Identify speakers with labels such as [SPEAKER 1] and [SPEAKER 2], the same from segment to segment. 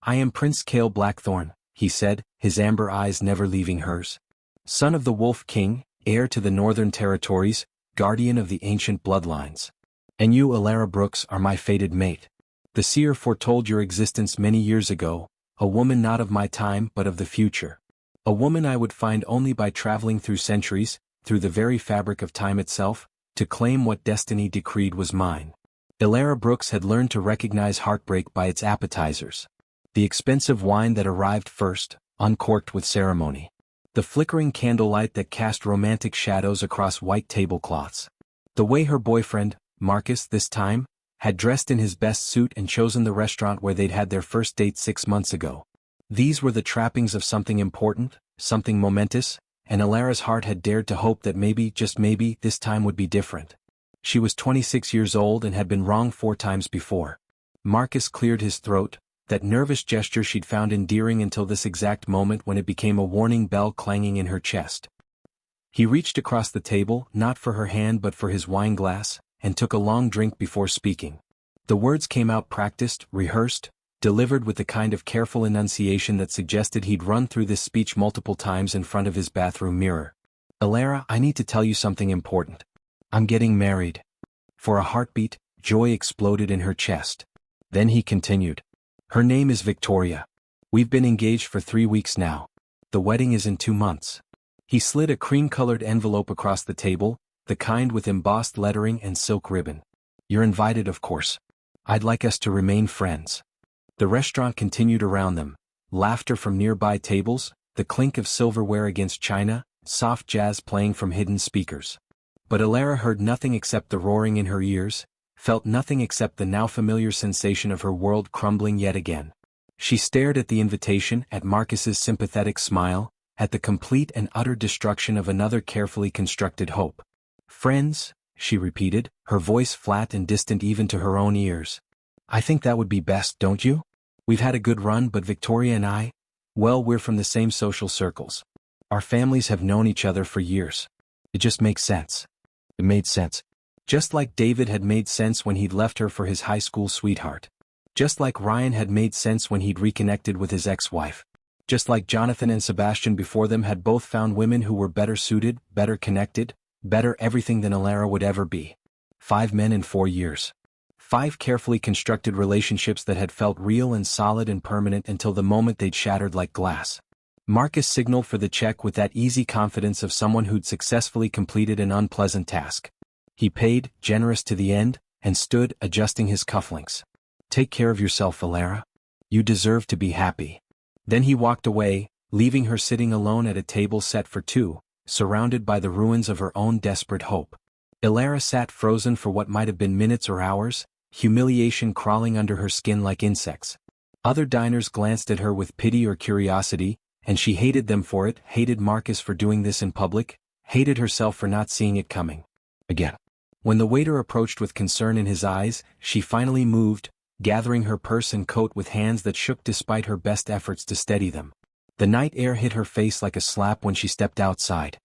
[SPEAKER 1] I am Prince Kael Blackthorn, he said, his amber eyes never leaving hers. Son of the Wolf King, heir to the Northern Territories, guardian of the ancient bloodlines. And you, Elara Brooks, are my fated mate. The seer foretold your existence many years ago, a woman not of my time but of the future. A woman I would find only by traveling through centuries, through the very fabric of time itself, to claim what destiny decreed was mine. Elara Brooks had learned to recognize heartbreak by its appetizers. The expensive wine that arrived first, uncorked with ceremony. The flickering candlelight that cast romantic shadows across white tablecloths. The way her boyfriend, Marcus this time, had dressed in his best suit and chosen the restaurant where they'd had their first date 6 months ago. These were the trappings of something important, something momentous, and Elara's heart had dared to hope that maybe, just maybe, this time would be different. She was 26 years old and had been wrong 4 times before. Marcus cleared his throat, that nervous gesture she'd found endearing until this exact moment when it became a warning bell clanging in her chest. He reached across the table, not for her hand but for his wine glass, and took a long drink before speaking. The words came out practiced, rehearsed, delivered with the kind of careful enunciation that suggested he'd run through this speech multiple times in front of his bathroom mirror. Elara, I need to tell you something important. I'm getting married. For a heartbeat, joy exploded in her chest. Then he continued. Her name is Victoria. We've been engaged for 3 weeks now. The wedding is in 2 months. He slid a cream-colored envelope across the table, the kind with embossed lettering and silk ribbon. You're invited, of course. I'd like us to remain friends. The restaurant continued around them. Laughter from nearby tables, the clink of silverware against china, soft jazz playing from hidden speakers. But Elara heard nothing except the roaring in her ears, felt nothing except the now familiar sensation of her world crumbling yet again. She stared at the invitation, at Marcus's sympathetic smile, at the complete and utter destruction of another carefully constructed hope. Friends, she repeated, her voice flat and distant even to her own ears. I think that would be best, don't you? We've had a good run, but Victoria and I, well, we're from the same social circles. Our families have known each other for years. It just makes sense. It made sense. Just like David had made sense when he'd left her for his high school sweetheart. Just like Ryan had made sense when he'd reconnected with his ex-wife. Just like Jonathan and Sebastian before them had both found women who were better suited, better connected, better everything than Elara would ever be. 5 men in 4 years. 5 carefully constructed relationships that had felt real and solid and permanent until the moment they'd shattered like glass. Marcus signaled for the check with that easy confidence of someone who'd successfully completed an unpleasant task. He paid, generous to the end, and stood, adjusting his cufflinks. Take care of yourself, Elara. You deserve to be happy. Then he walked away, leaving her sitting alone at a table set for 2, surrounded by the ruins of her own desperate hope. Elara sat frozen for what might have been minutes or hours, humiliation crawling under her skin like insects. Other diners glanced at her with pity or curiosity, and she hated them for it, hated Marcus for doing this in public, hated herself for not seeing it coming. Again. When the waiter approached with concern in his eyes, she finally moved, gathering her purse and coat with hands that shook despite her best efforts to steady them. The night air hit her face like a slap when she stepped outside.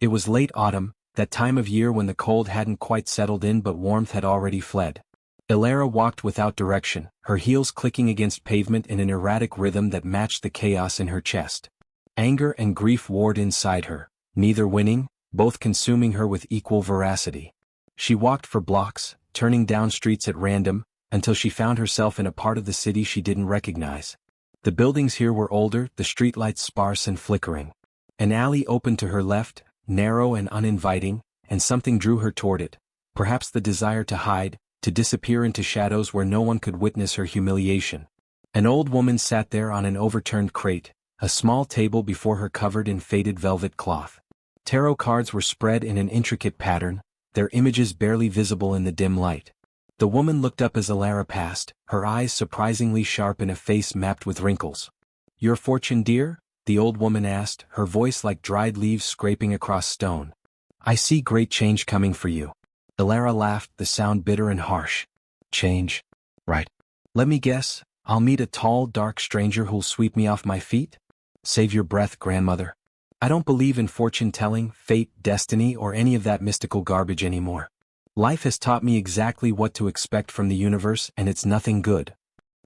[SPEAKER 1] It was late autumn, that time of year when the cold hadn't quite settled in but warmth had already fled. Elara walked without direction, her heels clicking against pavement in an erratic rhythm that matched the chaos in her chest. Anger and grief warred inside her, neither winning, both consuming her with equal voracity. She walked for blocks, turning down streets at random, until she found herself in a part of the city she didn't recognize. The buildings here were older, the streetlights sparse and flickering. An alley opened to her left, narrow and uninviting, and something drew her toward it, perhaps the desire to hide, to disappear into shadows where no one could witness her humiliation. An old woman sat there on an overturned crate, a small table before her covered in faded velvet cloth. Tarot cards were spread in an intricate pattern, their images barely visible in the dim light. The woman looked up as Elara passed, her eyes surprisingly sharp in a face mapped with wrinkles. Your fortune, dear? The old woman asked, her voice like dried leaves scraping across stone. I see great change coming for you. Elara laughed, the sound bitter and harsh. Change? Right. Let me guess, I'll meet a tall, dark stranger who'll sweep me off my feet? Save your breath, grandmother. I don't believe in fortune-telling, fate, destiny, or any of that mystical garbage anymore. Life has taught me exactly what to expect from the universe, and it's nothing good.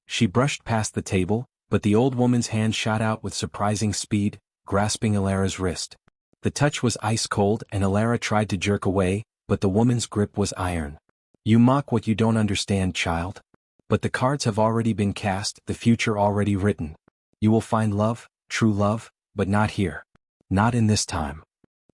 [SPEAKER 1] She brushed past the table, but the old woman's hand shot out with surprising speed, grasping Elara's wrist. The touch was ice cold and Elara tried to jerk away, but the woman's grip was iron. You mock what you don't understand, child. But the cards have already been cast, the future already written. You will find love, true love, but not here. Not in this time.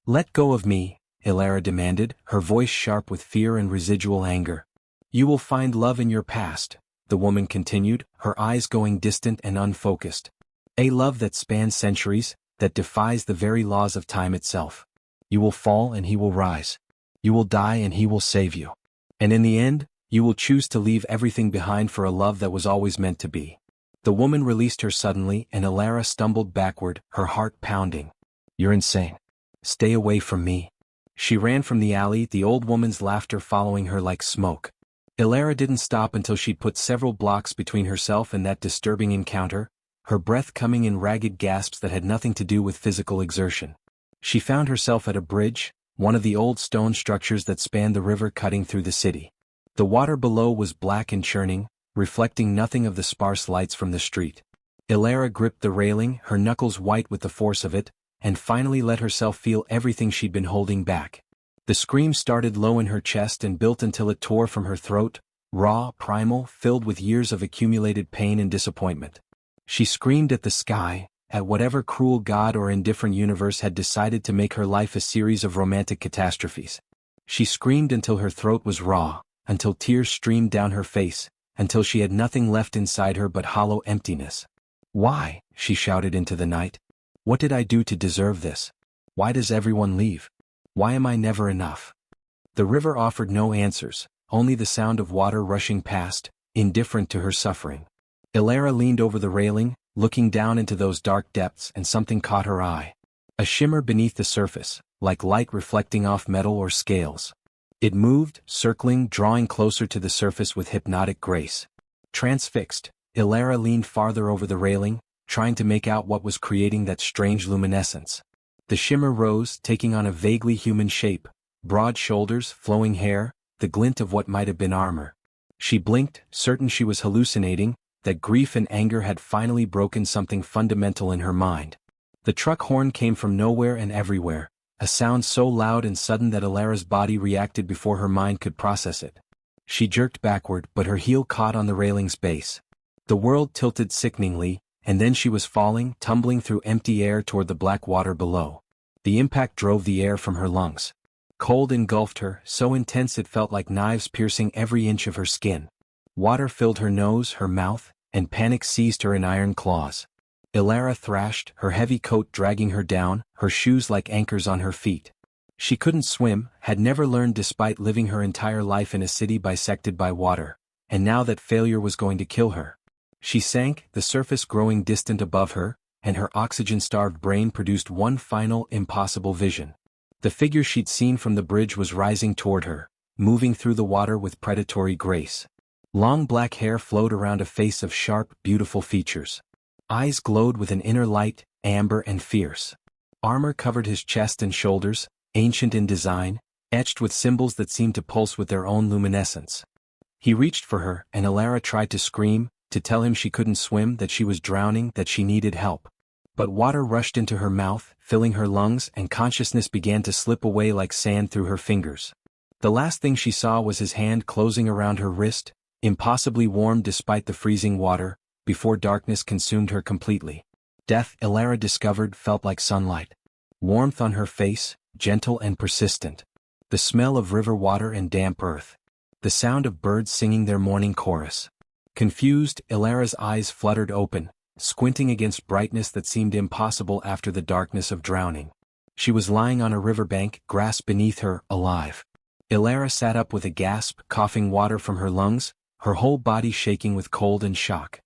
[SPEAKER 1] Let go of me, Elara demanded, her voice sharp with fear and residual anger. You will find love in your past, the woman continued, her eyes going distant and unfocused. A love that spans centuries, that defies the very laws of time itself. You will fall and he will rise. You will die and he will save you. And in the end, you will choose to leave everything behind for a love that was always meant to be. The woman released her suddenly and Elara stumbled backward, her heart pounding. You're insane. Stay away from me. She ran from the alley, the old woman's laughter following her like smoke. Elara didn't stop until she'd put several blocks between herself and that disturbing encounter, her breath coming in ragged gasps that had nothing to do with physical exertion. She found herself at a bridge, one of the old stone structures that spanned the river cutting through the city. The water below was black and churning, reflecting nothing of the sparse lights from the street. Elara gripped the railing, her knuckles white with the force of it, and finally let herself feel everything she'd been holding back. The scream started low in her chest and built until it tore from her throat, raw, primal, filled with years of accumulated pain and disappointment. She screamed at the sky, at whatever cruel god or indifferent universe had decided to make her life a series of romantic catastrophes. She screamed until her throat was raw, until tears streamed down her face, until she had nothing left inside her but hollow emptiness. Why? She shouted into the night. What did I do to deserve this? Why does everyone leave? Why am I never enough? The river offered no answers, only the sound of water rushing past, indifferent to her suffering. Elara leaned over the railing, looking down into those dark depths, and something caught her eye. A shimmer beneath the surface, like light reflecting off metal or scales. It moved, circling, drawing closer to the surface with hypnotic grace. Transfixed, Elara leaned farther over the railing, trying to make out what was creating that strange luminescence. The shimmer rose, taking on a vaguely human shape, broad shoulders, flowing hair, the glint of what might have been armor. She blinked, certain she was hallucinating, that grief and anger had finally broken something fundamental in her mind. The truck horn came from nowhere and everywhere, a sound so loud and sudden that Elara's body reacted before her mind could process it. She jerked backward, but her heel caught on the railing's base. The world tilted sickeningly, and then she was falling, tumbling through empty air toward the black water below. The impact drove the air from her lungs. Cold engulfed her, so intense it felt like knives piercing every inch of her skin. Water filled her nose, her mouth, and panic seized her in iron claws. Elara thrashed, her heavy coat dragging her down, her shoes like anchors on her feet. She couldn't swim, had never learned despite living her entire life in a city bisected by water, and now that failure was going to kill her. She sank, the surface growing distant above her, and her oxygen-starved brain produced one final, impossible vision. The figure she'd seen from the bridge was rising toward her, moving through the water with predatory grace. Long black hair flowed around a face of sharp, beautiful features. Eyes glowed with an inner light, amber and fierce. Armor covered his chest and shoulders, ancient in design, etched with symbols that seemed to pulse with their own luminescence. He reached for her, and Elara tried to scream, to tell him she couldn't swim, that she was drowning, that she needed help. But water rushed into her mouth, filling her lungs, and consciousness began to slip away like sand through her fingers. The last thing she saw was his hand closing around her wrist, impossibly warm despite the freezing water, before darkness consumed her completely. Death, Elara discovered, felt like sunlight. Warmth on her face, gentle and persistent. The smell of river water and damp earth. The sound of birds singing their morning chorus. Confused, Elara's eyes fluttered open, squinting against brightness that seemed impossible after the darkness of drowning. She was lying on a riverbank, grass beneath her, alive. Elara sat up with a gasp, coughing water from her lungs, her whole body shaking with cold and shock.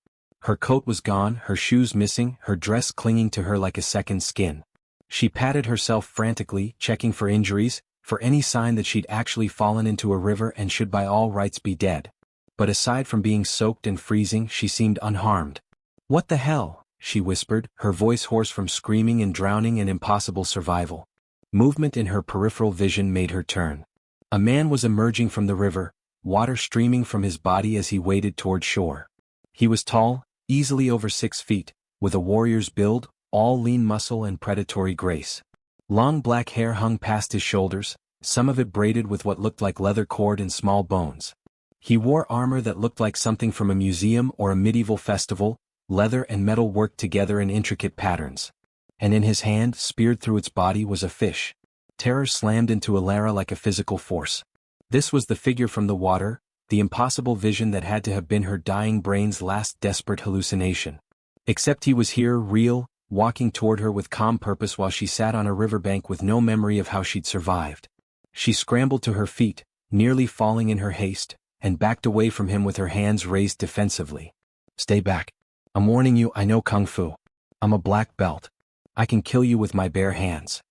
[SPEAKER 1] Her coat was gone, her shoes missing, her dress clinging to her like a second skin. She patted herself frantically, checking for injuries, for any sign that she'd actually fallen into a river and should by all rights be dead. But aside from being soaked and freezing, she seemed unharmed. "What the hell?" she whispered, her voice hoarse from screaming and drowning and impossible survival. Movement in her peripheral vision made her turn. A man was emerging from the river, water streaming from his body as he waded toward shore. He was tall, easily over 6 feet, with a warrior's build, all lean muscle and predatory grace. Long black hair hung past his shoulders, some of it braided with what looked like leather cord and small bones. He wore armor that looked like something from a museum or a medieval festival, leather and metal worked together in intricate patterns. And in his hand, speared through its body, was a fish. Terror slammed into Elara like a physical force. This was the figure from the water, the impossible vision that had to have been her dying brain's last desperate hallucination. Except he was here, real, walking toward her with calm purpose while she sat on a riverbank with no memory of how she'd survived. She scrambled to her feet, nearly falling in her haste, and backed away from him with her hands raised defensively. "Stay back. I'm warning you, I know Kung Fu. I'm a black belt. I can kill you with my bare hands."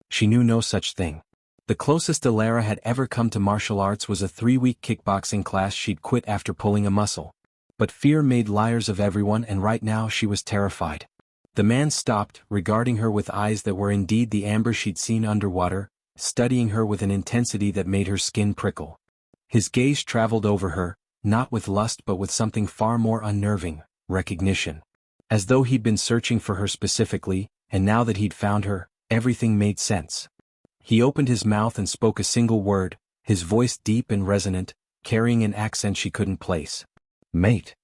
[SPEAKER 1] She knew no such thing. The closest Elara had ever come to martial arts was a 3-week kickboxing class she'd quit after pulling a muscle. But fear made liars of everyone, and right now she was terrified. The man stopped, regarding her with eyes that were indeed the amber she'd seen underwater, studying her with an intensity that made her skin prickle. His gaze traveled over her, not with lust but with something far more unnerving, recognition. As though he'd been searching for her specifically, and now that he'd found her, everything made sense. He opened his mouth and spoke a single word, his voice deep and resonant, carrying an accent she couldn't place. "Mate."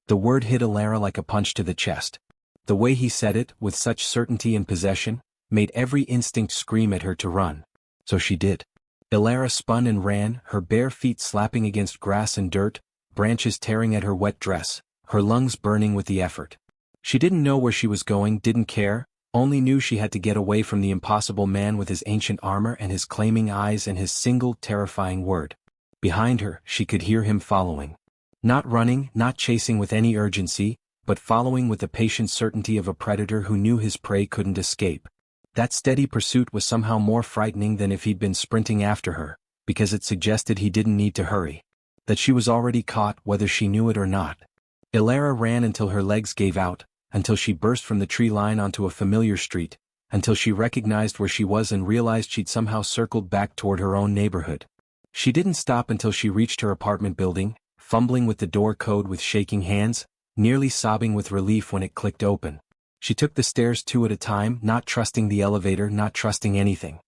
[SPEAKER 1] The word hit Elara like a punch to the chest. The way he said it, with such certainty and possession, made every instinct scream at her to run. So she did. Elara spun and ran, her bare feet slapping against grass and dirt, branches tearing at her wet dress, her lungs burning with the effort. She didn't know where she was going, didn't care, only knew she had to get away from the impossible man with his ancient armor and his claiming eyes and his single terrifying word. Behind her, she could hear him following. Not running, not chasing with any urgency, but following with the patient certainty of a predator who knew his prey couldn't escape. That steady pursuit was somehow more frightening than if he'd been sprinting after her, because it suggested he didn't need to hurry. That she was already caught, whether she knew it or not. Elara ran until her legs gave out, until she burst from the tree line onto a familiar street, until she recognized where she was and realized she'd somehow circled back toward her own neighborhood. She didn't stop until she reached her apartment building, fumbling with the door code with shaking hands, nearly sobbing with relief when it clicked open. She took the stairs 2 at a time, not trusting the elevator, not trusting anything.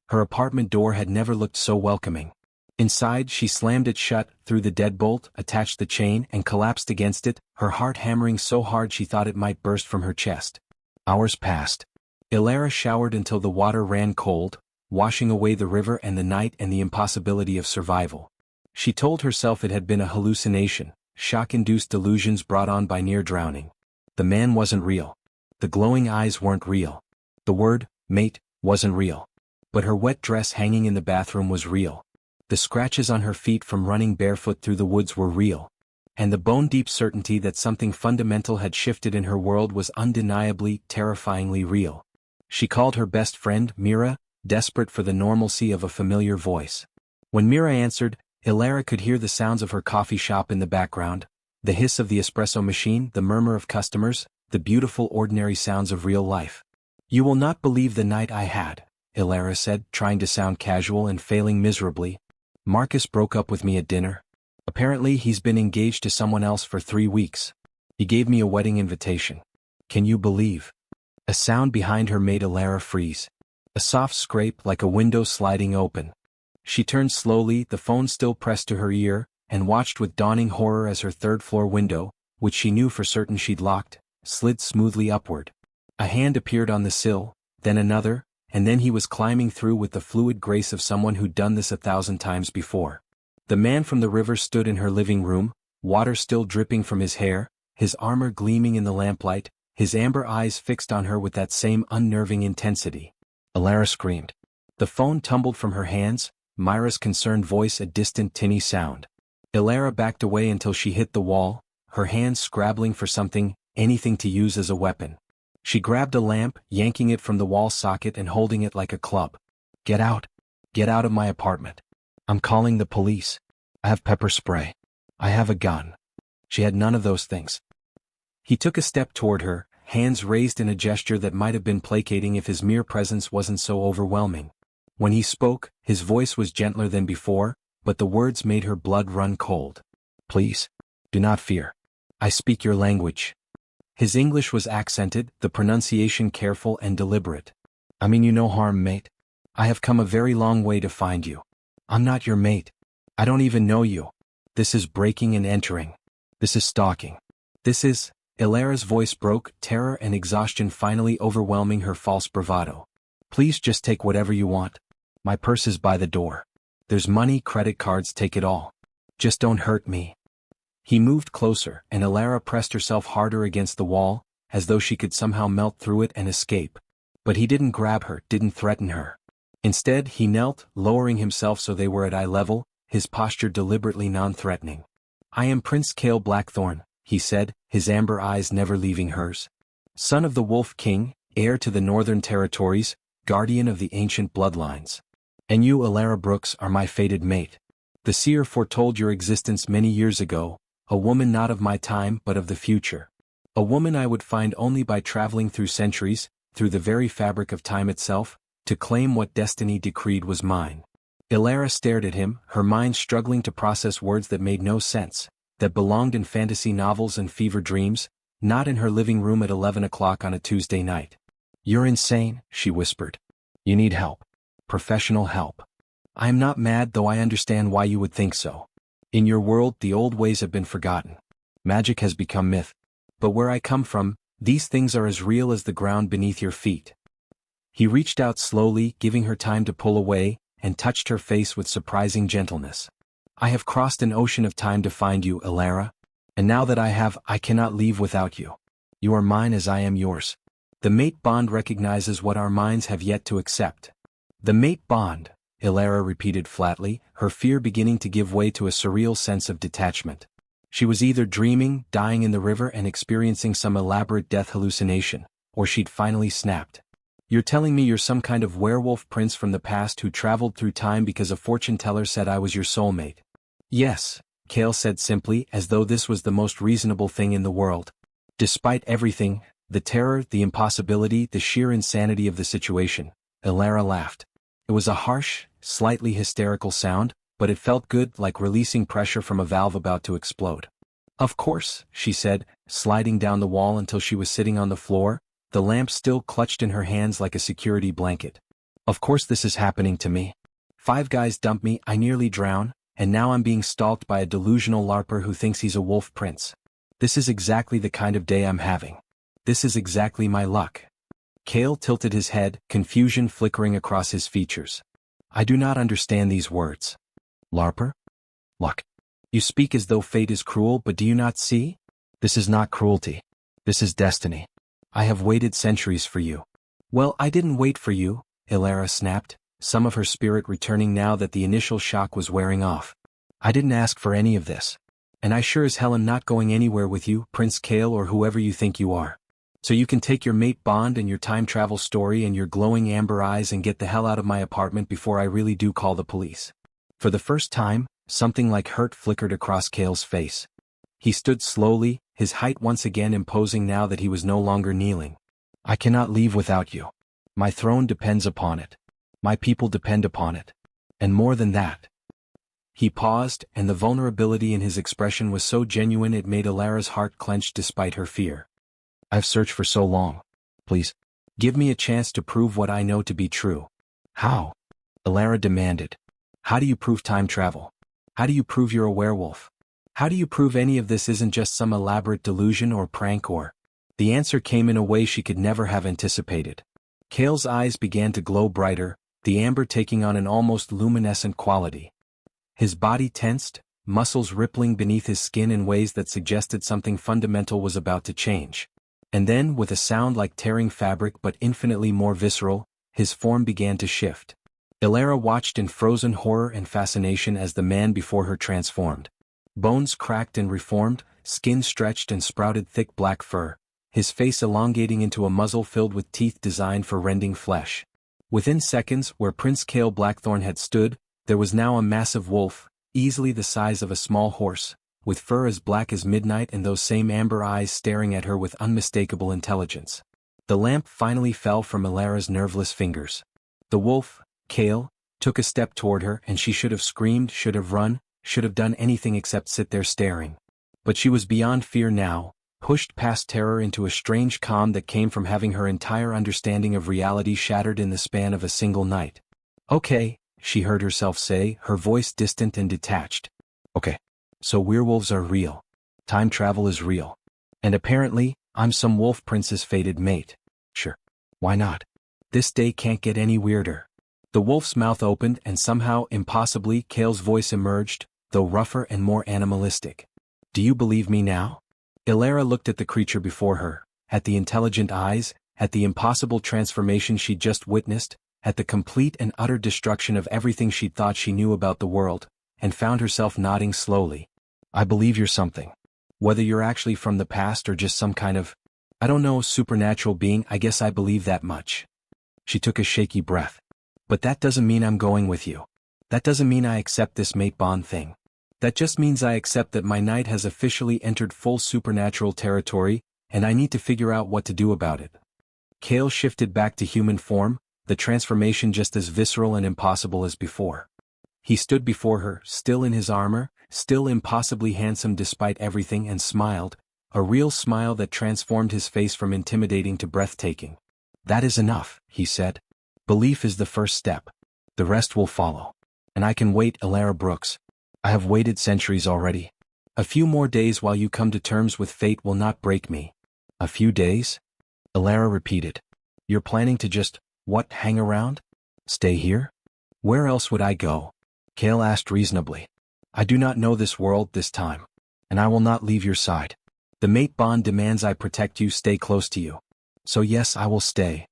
[SPEAKER 1] Her apartment door had never looked so welcoming. Inside, she slammed it shut, threw the deadbolt, attached the chain, and collapsed against it, her heart hammering so hard she thought it might burst from her chest. Hours passed. Elara showered until the water ran cold, washing away the river and the night and the impossibility of survival. She told herself it had been a hallucination, shock-induced delusions brought on by near drowning. The man wasn't real. The glowing eyes weren't real. The word, mate, wasn't real. But her wet dress hanging in the bathroom was real. The scratches on her feet from running barefoot through the woods were real. And the bone-deep certainty that something fundamental had shifted in her world was undeniably, terrifyingly real. She called her best friend, Mira, desperate for the normalcy of a familiar voice. When Mira answered, Elara could hear the sounds of her coffee shop in the background, the hiss of the espresso machine, the murmur of customers, the beautiful ordinary sounds of real life. "You will not believe the night I had," Elara said, trying to sound casual and failing miserably. "Marcus broke up with me at dinner. Apparently he's been engaged to someone else for 3 weeks. He gave me a wedding invitation. Can you believe?" A sound behind her made Elara freeze. A soft scrape like a window sliding open. She turned slowly, the phone still pressed to her ear, and watched with dawning horror as her third-floor window, which she knew for certain she'd locked, slid smoothly upward. A hand appeared on the sill, then another, and then he was climbing through with the fluid grace of someone who'd done this 1,000 times before. The man from the river stood in her living room, water still dripping from his hair, his armor gleaming in the lamplight, his amber eyes fixed on her with that same unnerving intensity. Elara screamed. The phone tumbled from her hands, Myra's concerned voice a distant tinny sound. Elara backed away until she hit the wall, her hands scrabbling for something, anything to use as a weapon. She grabbed a lamp, yanking it from the wall socket and holding it like a club. "Get out. Get out of my apartment. I'm calling the police. I have pepper spray. I have a gun." She had none of those things. He took a step toward her, hands raised in a gesture that might have been placating if his mere presence wasn't so overwhelming. When he spoke, his voice was gentler than before, but the words made her blood run cold. "Please. Do not fear. I speak your language. His English was accented, the pronunciation careful and deliberate. I mean you no harm, mate. I have come a very long way to find you. I'm not your mate. I don't even know you. This is breaking and entering. This is stalking. This is... Elara's voice broke, terror and exhaustion finally overwhelming her false bravado. Please just take whatever you want. My purse is by the door. There's money, credit cards, take it all. Just don't hurt me. He moved closer, and Elara pressed herself harder against the wall, as though she could somehow melt through it and escape. But he didn't grab her, didn't threaten her. Instead, he knelt, lowering himself so they were at eye level, his posture deliberately non-threatening. I am Prince Kael Blackthorn, he said, his amber eyes never leaving hers. Son of the Wolf King, heir to the Northern Territories, guardian of the ancient bloodlines. And you, Elara Brooks, are my fated mate. The seer foretold your existence many years ago, a woman not of my time but of the future. A woman I would find only by traveling through centuries, through the very fabric of time itself, to claim what destiny decreed was mine. Elara stared at him, her mind struggling to process words that made no sense, that belonged in fantasy novels and fever dreams, not in her living room at 11 o'clock on a Tuesday night. You're insane, she whispered. You need help. Professional help. I am not mad, though I understand why you would think so. In your world, the old ways have been forgotten. Magic has become myth. But where I come from, these things are as real as the ground beneath your feet. He reached out slowly, giving her time to pull away, and touched her face with surprising gentleness. I have crossed an ocean of time to find you, Elara. And now that I have, I cannot leave without you. You are mine as I am yours. The mate bond recognizes what our minds have yet to accept. The mate bond, Elara repeated flatly, her fear beginning to give way to a surreal sense of detachment. She was either dreaming, dying in the river and experiencing some elaborate death hallucination, or she'd finally snapped. You're telling me you're some kind of werewolf prince from the past who traveled through time because a fortune teller said I was your soulmate? Yes, Kael said simply, as though this was the most reasonable thing in the world. Despite everything, the terror, the impossibility, the sheer insanity of the situation, Elara laughed. It was a harsh, slightly hysterical sound, but it felt good, like releasing pressure from a valve about to explode. Of course, she said, sliding down the wall until she was sitting on the floor, the lamp still clutched in her hands like a security blanket. Of course this is happening to me. 5 guys dumped me, I nearly drowned, and now I'm being stalked by a delusional LARPer who thinks he's a wolf prince. This is exactly the kind of day I'm having. This is exactly my luck. Kael tilted his head, confusion flickering across his features. I do not understand these words. LARPer? Luck. You speak as though fate is cruel, but do you not see? This is not cruelty. This is destiny. I have waited centuries for you. Well, I didn't wait for you, Elara snapped, some of her spirit returning now that the initial shock was wearing off. I didn't ask for any of this. And I sure as hell am not going anywhere with you, Prince Kael, or whoever you think you are. So you can take your mate bond and your time travel story and your glowing amber eyes and get the hell out of my apartment before I really do call the police. For the first time, something like hurt flickered across Kael's face. He stood slowly, his height once again imposing now that he was no longer kneeling. I cannot leave without you. My throne depends upon it. My people depend upon it. And more than that. He paused, and the vulnerability in his expression was so genuine it made Elara's heart clench despite her fear. I've searched for so long. Please, give me a chance to prove what I know to be true. How? Elara demanded. How do you prove time travel? How do you prove you're a werewolf? How do you prove any of this isn't just some elaborate delusion or prank or... The answer came in a way she could never have anticipated. Kael's eyes began to glow brighter, the amber taking on an almost luminescent quality. His body tensed, muscles rippling beneath his skin in ways that suggested something fundamental was about to change. And then, with a sound like tearing fabric but infinitely more visceral, his form began to shift. Elara watched in frozen horror and fascination as the man before her transformed. Bones cracked and reformed, skin stretched and sprouted thick black fur, his face elongating into a muzzle filled with teeth designed for rending flesh. Within seconds, where Prince Kael Blackthorn had stood, there was now a massive wolf, easily the size of a small horse, with fur as black as midnight and those same amber eyes staring at her with unmistakable intelligence. The lamp finally fell from Elara's nerveless fingers. The wolf, Kael, took a step toward her and she should have screamed, should have run, should have done anything except sit there staring. But she was beyond fear now, pushed past terror into a strange calm that came from having her entire understanding of reality shattered in the span of a single night. "Okay," she heard herself say, her voice distant and detached. "Okay. So werewolves are real. Time travel is real. And apparently, I'm some wolf prince's fated mate. Sure. Why not? This day can't get any weirder." The wolf's mouth opened and somehow, impossibly, Kael's voice emerged, though rougher and more animalistic. "Do you believe me now?" Elara looked at the creature before her, at the intelligent eyes, at the impossible transformation she'd just witnessed, at the complete and utter destruction of everything she'd thought she knew about the world, and found herself nodding slowly. "I believe you're something. Whether you're actually from the past or just some kind of, I don't know, supernatural being, I guess I believe that much." She took a shaky breath. "But that doesn't mean I'm going with you. That doesn't mean I accept this mate bond thing. That just means I accept that my knight has officially entered full supernatural territory, and I need to figure out what to do about it." Kael shifted back to human form, the transformation just as visceral and impossible as before. He stood before her, still in his armor, still impossibly handsome despite everything, and smiled, a real smile that transformed his face from intimidating to breathtaking. "That is enough," he said. "Belief is the first step. The rest will follow. And I can wait, Elara Brooks. I have waited centuries already. A few more days while you come to terms with fate will not break me." "A few days?" Elara repeated. "You're planning to just, what, hang around? Stay here? Where else would I go?" Kael asked reasonably. "I do not know this world this time. And I will not leave your side. The mate bond demands I protect you, stay close to you. So yes, I will stay."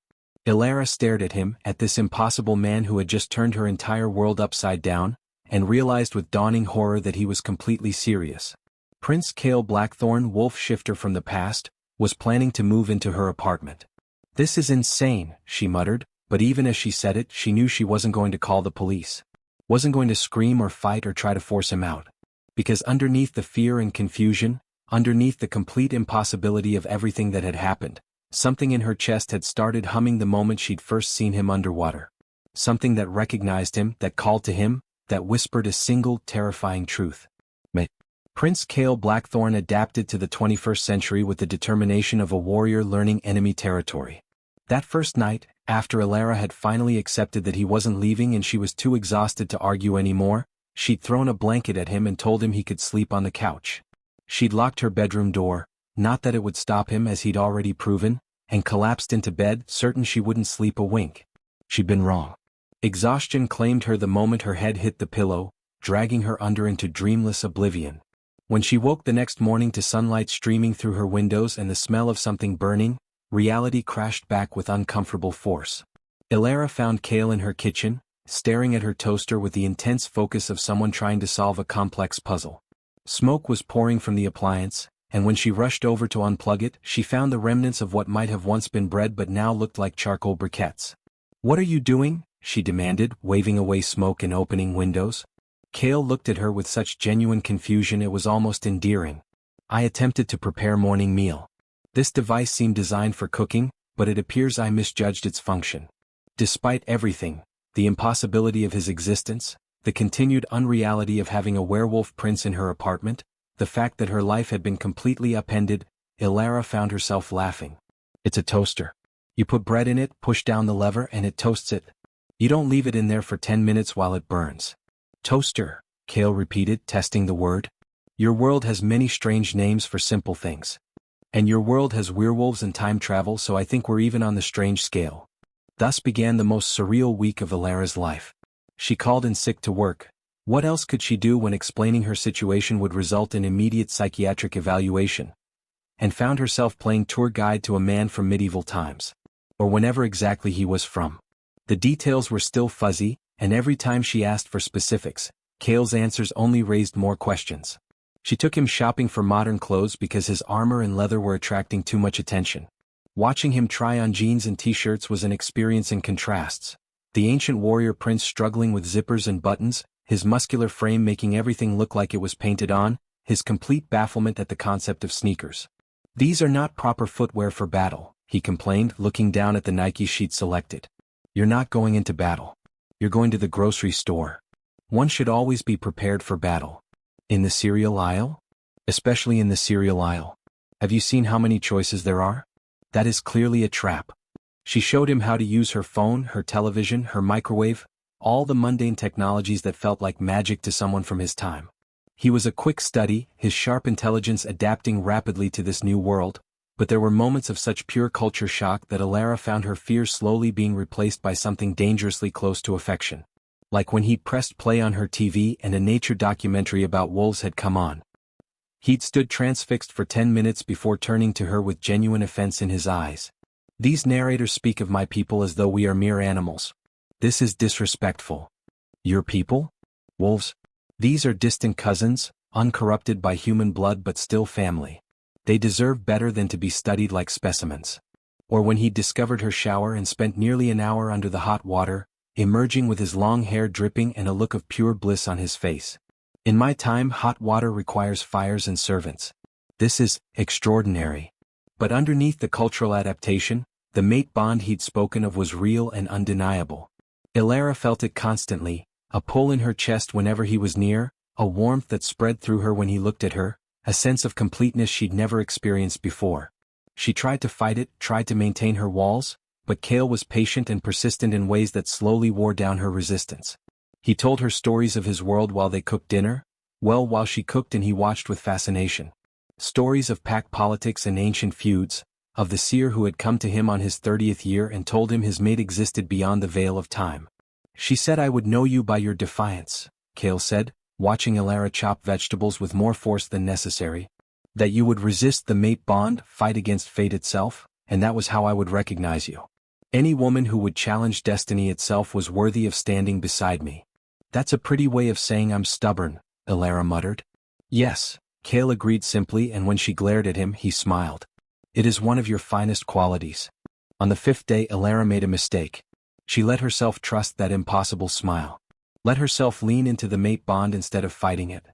[SPEAKER 1] Elara stared at him, at this impossible man who had just turned her entire world upside down, and realized with dawning horror that he was completely serious. Prince Kael Blackthorn, wolf shifter from the past, was planning to move into her apartment. "This is insane," she muttered, but even as she said it, she knew she wasn't going to call the police. Wasn't going to scream or fight or try to force him out. Because underneath the fear and confusion, underneath the complete impossibility of everything that had happened, something in her chest had started humming the moment she'd first seen him underwater. Something that recognized him, that called to him, that whispered a single, terrifying truth. Mate. Prince Kael Blackthorn adapted to the 21st century with the determination of a warrior learning enemy territory. That first night, after Elara had finally accepted that he wasn't leaving and she was too exhausted to argue anymore, she'd thrown a blanket at him and told him he could sleep on the couch. She'd locked her bedroom door, not that it would stop him as he'd already proven, and collapsed into bed, certain she wouldn't sleep a wink. She'd been wrong. Exhaustion claimed her the moment her head hit the pillow, dragging her under into dreamless oblivion. When she woke the next morning to sunlight streaming through her windows and the smell of something burning, reality crashed back with uncomfortable force. Elara found Kael in her kitchen, staring at her toaster with the intense focus of someone trying to solve a complex puzzle. Smoke was pouring from the appliance, and when she rushed over to unplug it, she found the remnants of what might have once been bread but now looked like charcoal briquettes. "What are you doing?" she demanded, waving away smoke and opening windows. Kael looked at her with such genuine confusion it was almost endearing. "I attempted to prepare morning meal. This device seemed designed for cooking, but it appears I misjudged its function." Despite everything, the impossibility of his existence, the continued unreality of having a werewolf prince in her apartment, the fact that her life had been completely upended, Elara found herself laughing. "It's a toaster. You put bread in it, push down the lever, and it toasts it. You don't leave it in there for 10 minutes while it burns." "Toaster," Kael repeated, testing the word. "Your world has many strange names for simple things. And your world has werewolves and time travel, so I think we're even on the strange scale." Thus began the most surreal week of Elara's life. She called in sick to work. What else could she do when explaining her situation would result in immediate psychiatric evaluation? And found herself playing tour guide to a man from medieval times. Or whenever exactly he was from. The details were still fuzzy, and every time she asked for specifics, Kael's answers only raised more questions. She took him shopping for modern clothes because his armor and leather were attracting too much attention. Watching him try on jeans and t-shirts was an experience in contrasts. The ancient warrior prince struggling with zippers and buttons, his muscular frame making everything look like it was painted on, his complete bafflement at the concept of sneakers. "These are not proper footwear for battle," he complained, looking down at the Nike she'd selected. "You're not going into battle. You're going to the grocery store. One should always be prepared for battle." "In the cereal aisle? Especially in the cereal aisle. Have you seen how many choices there are? That is clearly a trap. She showed him how to use her phone, her television, her microwave, all the mundane technologies that felt like magic to someone from his time. He was a quick study, his sharp intelligence adapting rapidly to this new world, but there were moments of such pure culture shock that Elara found her fears slowly being replaced by something dangerously close to affection. Like when he pressed play on her TV and a nature documentary about wolves had come on. He'd stood transfixed for 10 minutes before turning to her with genuine offense in his eyes. These narrators speak of my people as though we are mere animals. This is disrespectful. Your people? Wolves? These are distant cousins, uncorrupted by human blood but still family. They deserve better than to be studied like specimens. Or when he discovered her shower and spent nearly an hour under the hot water, emerging with his long hair dripping and a look of pure bliss on his face. In my time, hot water requires fires and servants. This is extraordinary. But underneath the cultural adaptation, the mate bond he'd spoken of was real and undeniable. Elara felt it constantly, a pull in her chest whenever he was near, a warmth that spread through her when he looked at her, a sense of completeness she'd never experienced before. She tried to fight it, tried to maintain her walls, but Kael was patient and persistent in ways that slowly wore down her resistance. He told her stories of his world while they cooked dinner, while she cooked and he watched with fascination. Stories of pack politics and ancient feuds, of the seer who had come to him on his 30th year and told him his mate existed beyond the veil of time. She said, "I would know you by your defiance," Kael said, watching Elara chop vegetables with more force than necessary. "That you would resist the mate bond, fight against fate itself, and that was how I would recognize you. Any woman who would challenge destiny itself was worthy of standing beside me." "That's a pretty way of saying I'm stubborn," Elara muttered. "Yes," Kael agreed simply, and when she glared at him, he smiled. "It is one of your finest qualities." On the 5th day, Elara made a mistake. She let herself trust that impossible smile. Let herself lean into the mate bond instead of fighting it.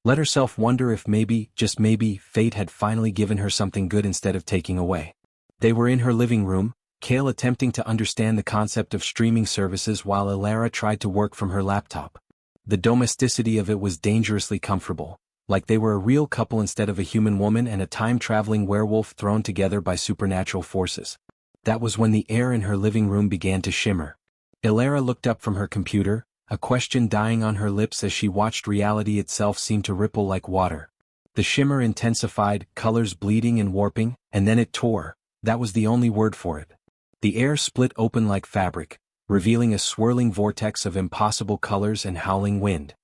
[SPEAKER 1] Let herself wonder if maybe, just maybe, fate had finally given her something good instead of taking away. They were in her living room, Kael attempting to understand the concept of streaming services while Elara tried to work from her laptop. The domesticity of it was dangerously comfortable, like they were a real couple instead of a human woman and a time-traveling werewolf thrown together by supernatural forces. That was when the air in her living room began to shimmer. Elara looked up from her computer, a question dying on her lips as she watched reality itself seem to ripple like water. The shimmer intensified, colors bleeding and warping, and then it tore. That was the only word for it. The air split open like fabric, revealing a swirling vortex of impossible colors and howling wind.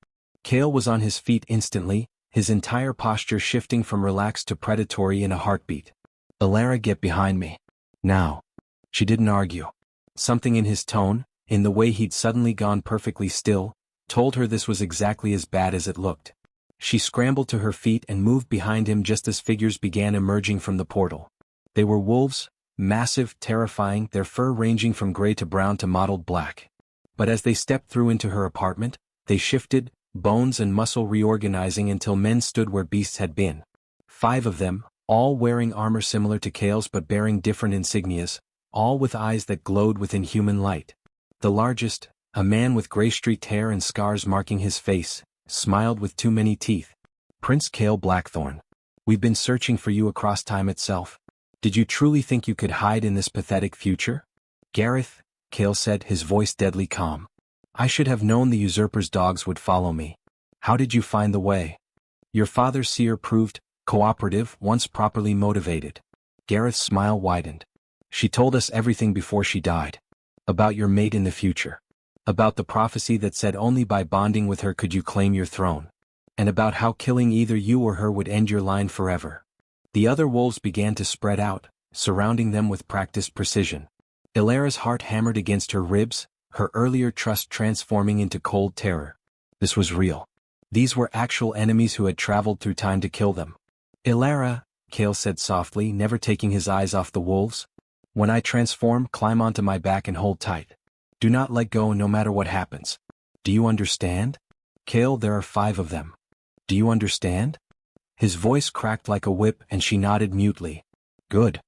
[SPEAKER 1] Kael was on his feet instantly, his entire posture shifting from relaxed to predatory in a heartbeat. "Elara, get behind me. Now." She didn't argue. Something in his tone, in the way he'd suddenly gone perfectly still, told her this was exactly as bad as it looked. She scrambled to her feet and moved behind him just as figures began emerging from the portal. They were wolves, massive, terrifying, their fur ranging from gray to brown to mottled black. But as they stepped through into her apartment, they shifted, bones and muscle reorganizing until men stood where beasts had been. 5 of them, all wearing armor similar to Kael's but bearing different insignias, all with eyes that glowed with inhuman light. The largest, a man with gray-streaked hair and scars marking his face, smiled with too many teeth. "Prince Kael Blackthorn. We've been searching for you across time itself. Did you truly think you could hide in this pathetic future?" "Gareth," Kael said, his voice deadly calm. "I should have known the usurper's dogs would follow me. How did you find the way?" "Your father's seer proved cooperative once properly motivated." Gareth's smile widened. "She told us everything before she died. About your mate in the future. About the prophecy that said only by bonding with her could you claim your throne. And about how killing either you or her would end your line forever." The other wolves began to spread out, surrounding them with practiced precision. Elara's heart hammered against her ribs, her earlier trust transforming into cold terror. This was real. These were actual enemies who had traveled through time to kill them. "Elara," Kael said softly, never taking his eyes off the wolves. "When I transform, climb onto my back and hold tight. Do not let go no matter what happens. Do you understand?" "Kael, there are 5 of them. Do you understand?" His voice cracked like a whip and she nodded mutely. "Good."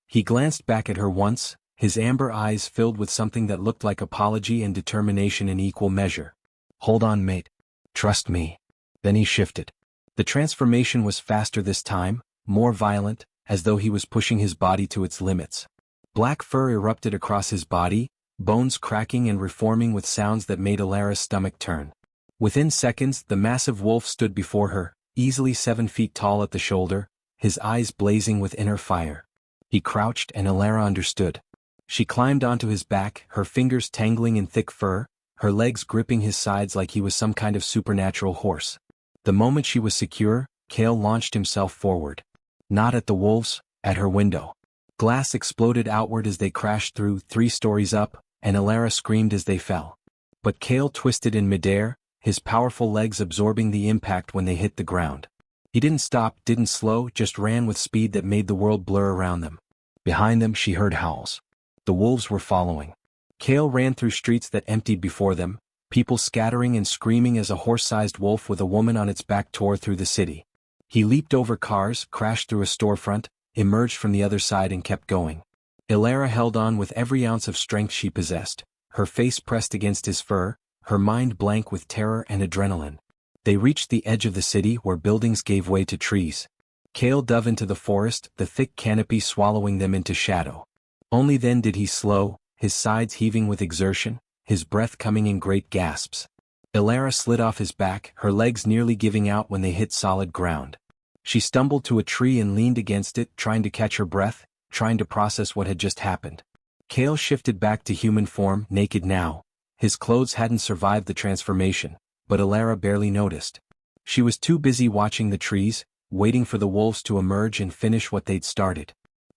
[SPEAKER 1] He glanced back at her once, his amber eyes filled with something that looked like apology and determination in equal measure. "Hold on, mate. Trust me." Then he shifted. The transformation was faster this time, more violent, as though he was pushing his body to its limits. Black fur erupted across his body, bones cracking and reforming with sounds that made Elara's stomach turn. Within seconds, the massive wolf stood before her, easily 7 feet tall at the shoulder, his eyes blazing with inner fire. He crouched and Elara understood. She climbed onto his back, her fingers tangling in thick fur, her legs gripping his sides like he was some kind of supernatural horse. The moment she was secure, Kael launched himself forward. Not at the wolves, at her window. Glass exploded outward as they crashed through 3 stories up, and Elara screamed as they fell. But Kael twisted in midair, his powerful legs absorbing the impact when they hit the ground. He didn't stop, didn't slow, just ran with speed that made the world blur around them. Behind them she heard howls. The wolves were following. Kael ran through streets that emptied before them, people scattering and screaming as a horse-sized wolf with a woman on its back tore through the city. He leaped over cars, crashed through a storefront, emerged from the other side and kept going. Elara held on with every ounce of strength she possessed, her face pressed against his fur, her mind blank with terror and adrenaline. They reached the edge of the city where buildings gave way to trees. Kael dove into the forest, the thick canopy swallowing them into shadow. Only then did he slow, his sides heaving with exertion, his breath coming in great gasps. Elara slid off his back, her legs nearly giving out when they hit solid ground. She stumbled to a tree and leaned against it, trying to catch her breath, trying to process what had just happened. Kael shifted back to human form, naked now. His clothes hadn't survived the transformation, but Elara barely noticed. She was too busy watching the trees, waiting for the wolves to emerge and finish what they'd started.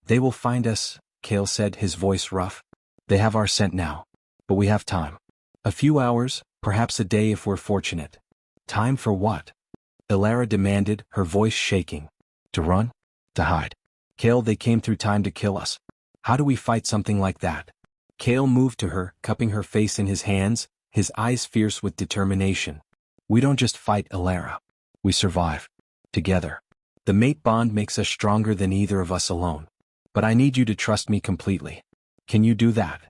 [SPEAKER 1] "They will find us," Kael said, his voice rough. "They have our scent now. But we have time. A few hours, perhaps a day if we're fortunate." "Time for what?" Elara demanded, her voice shaking. "To run? To hide. Kael, they came through time to kill us. How do we fight something like that?" Kael moved to her, cupping her face in his hands, his eyes fierce with determination. "We don't just fight, Elara. We survive. Together. The mate bond makes us stronger than either of us alone. But I need you to trust me completely. Can you do that?"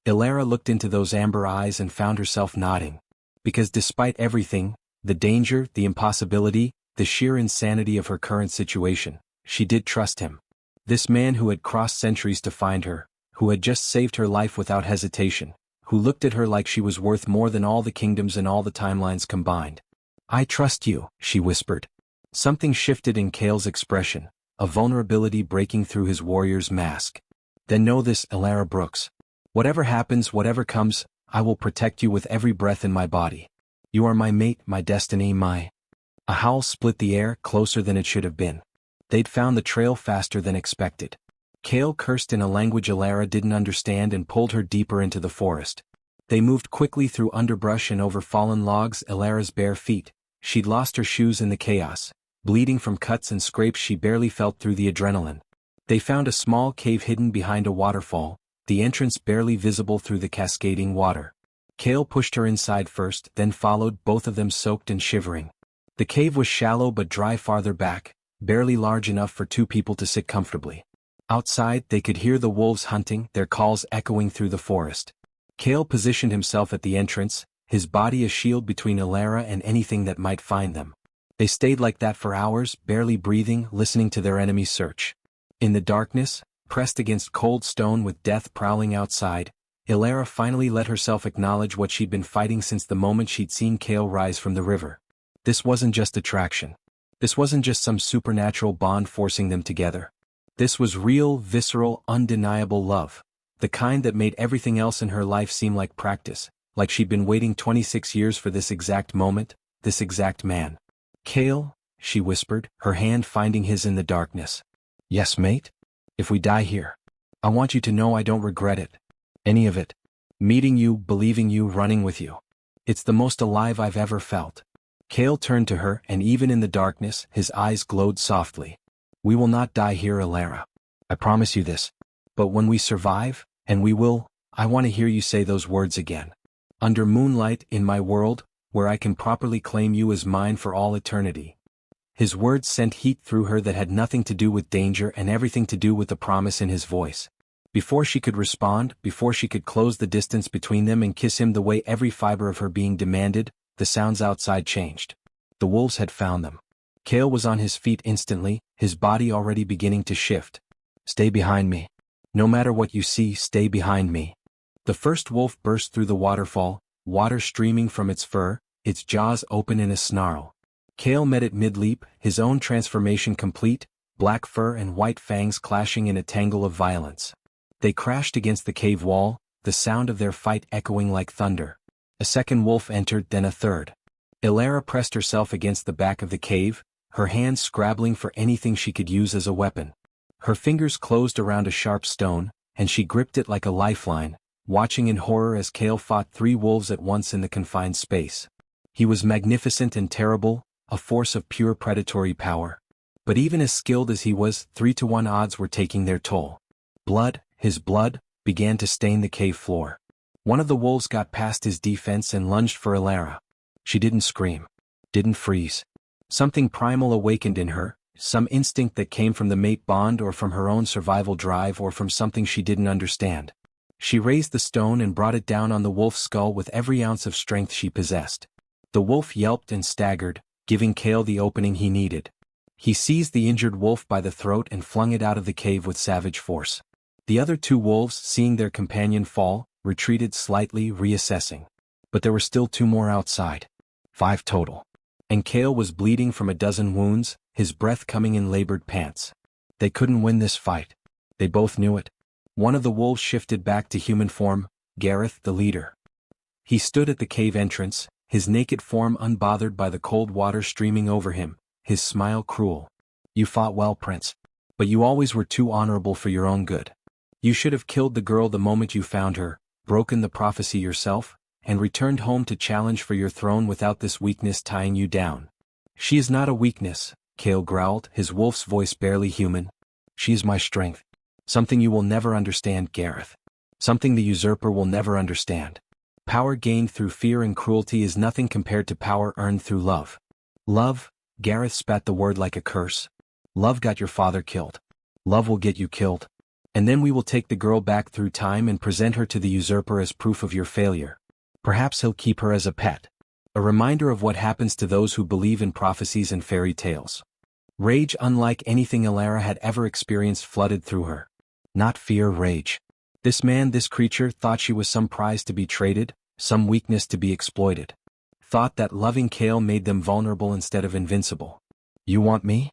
[SPEAKER 1] Elara looked into those amber eyes and found herself nodding. Because despite everything, the danger, the impossibility, the sheer insanity of her current situation, she did trust him. This man who had crossed centuries to find her, who had just saved her life without hesitation, who looked at her like she was worth more than all the kingdoms and all the timelines combined. "I trust you," she whispered. Something shifted in Kael's expression, a vulnerability breaking through his warrior's mask. "Then know this, Elara Brooks. Whatever happens, whatever comes, I will protect you with every breath in my body. You are my mate, my destiny, my—" A howl split the air, closer than it should have been. They'd found the trail faster than expected. Kael cursed in a language Elara didn't understand and pulled her deeper into the forest. They moved quickly through underbrush and over fallen logs, Elara's bare feet. She'd lost her shoes in the chaos, bleeding from cuts and scrapes she barely felt through the adrenaline. They found a small cave hidden behind a waterfall, the entrance barely visible through the cascading water. Kael pushed her inside first, then followed, both of them soaked and shivering. The cave was shallow but dry farther back, barely large enough for 2 people to sit comfortably. Outside, they could hear the wolves hunting, their calls echoing through the forest. Kael positioned himself at the entrance, his body a shield between Elara and anything that might find them. They stayed like that for hours, barely breathing, listening to their enemy's search. In the darkness, pressed against cold stone with death prowling outside, Elara finally let herself acknowledge what she'd been fighting since the moment she'd seen Kael rise from the river. This wasn't just attraction. This wasn't just some supernatural bond forcing them together. This was real, visceral, undeniable love. The kind that made everything else in her life seem like practice, like she'd been waiting 26 years for this exact moment, this exact man. "Kael," she whispered, her hand finding his in the darkness. "Yes, mate? If we die here, I want you to know I don't regret it. Any of it. Meeting you, believing you, running with you. It's the most alive I've ever felt." Kael turned to her, and even in the darkness, his eyes glowed softly. "We will not die here, Elara. I promise you this. But when we survive, and we will, I want to hear you say those words again. Under moonlight, in my world, where I can properly claim you as mine for all eternity." His words sent heat through her that had nothing to do with danger and everything to do with the promise in his voice. Before she could respond, before she could close the distance between them and kiss him the way every fiber of her being demanded, the sounds outside changed. The wolves had found them. Kael was on his feet instantly, his body already beginning to shift. Stay behind me. No matter what you see, stay behind me. The first wolf burst through the waterfall, water streaming from its fur, its jaws open in a snarl. Kael met it mid-leap, his own transformation complete, black fur and white fangs clashing in a tangle of violence. They crashed against the cave wall, the sound of their fight echoing like thunder. A second wolf entered, then a third. Elara pressed herself against the back of the cave, her hands scrabbling for anything she could use as a weapon. Her fingers closed around a sharp stone, and she gripped it like a lifeline, watching in horror as Kael fought 3 wolves at once in the confined space. He was magnificent and terrible, a force of pure predatory power. But even as skilled as he was, 3-to-1 odds were taking their toll. Blood, his blood, began to stain the cave floor. One of the wolves got past his defense and lunged for Elara. She didn't scream. Didn't freeze. Something primal awakened in her, some instinct that came from the mate bond or from her own survival drive or from something she didn't understand. She raised the stone and brought it down on the wolf's skull with every ounce of strength she possessed. The wolf yelped and staggered, giving Kael the opening he needed. He seized the injured wolf by the throat and flung it out of the cave with savage force. The other 2 wolves, seeing their companion fall, retreated slightly, reassessing. But there were still 2 more outside. 5 total. And Kael was bleeding from a dozen wounds, his breath coming in labored pants. They couldn't win this fight. They both knew it. One of the wolves shifted back to human form, Gareth, the leader. He stood at the cave entrance, his naked form unbothered by the cold water streaming over him, his smile cruel. You fought well, Prince. But you always were too honorable for your own good. You should have killed the girl the moment you found her, broken the prophecy yourself, and returned home to challenge for your throne without this weakness tying you down. She is not a weakness, Kael growled, his wolf's voice barely human. She is my strength. Something you will never understand, Gareth. Something the usurper will never understand. Power gained through fear and cruelty is nothing compared to power earned through love. Love? Gareth spat the word like a curse. Love got your father killed. Love will get you killed. And then we will take the girl back through time and present her to the usurper as proof of your failure. Perhaps he'll keep her as a pet. A reminder of what happens to those who believe in prophecies and fairy tales. Rage unlike anything Elara had ever experienced flooded through her. Not fear, rage. This man, this creature, thought she was some prize to be traded, some weakness to be exploited. Thought that loving Kael made them vulnerable instead of invincible. You want me?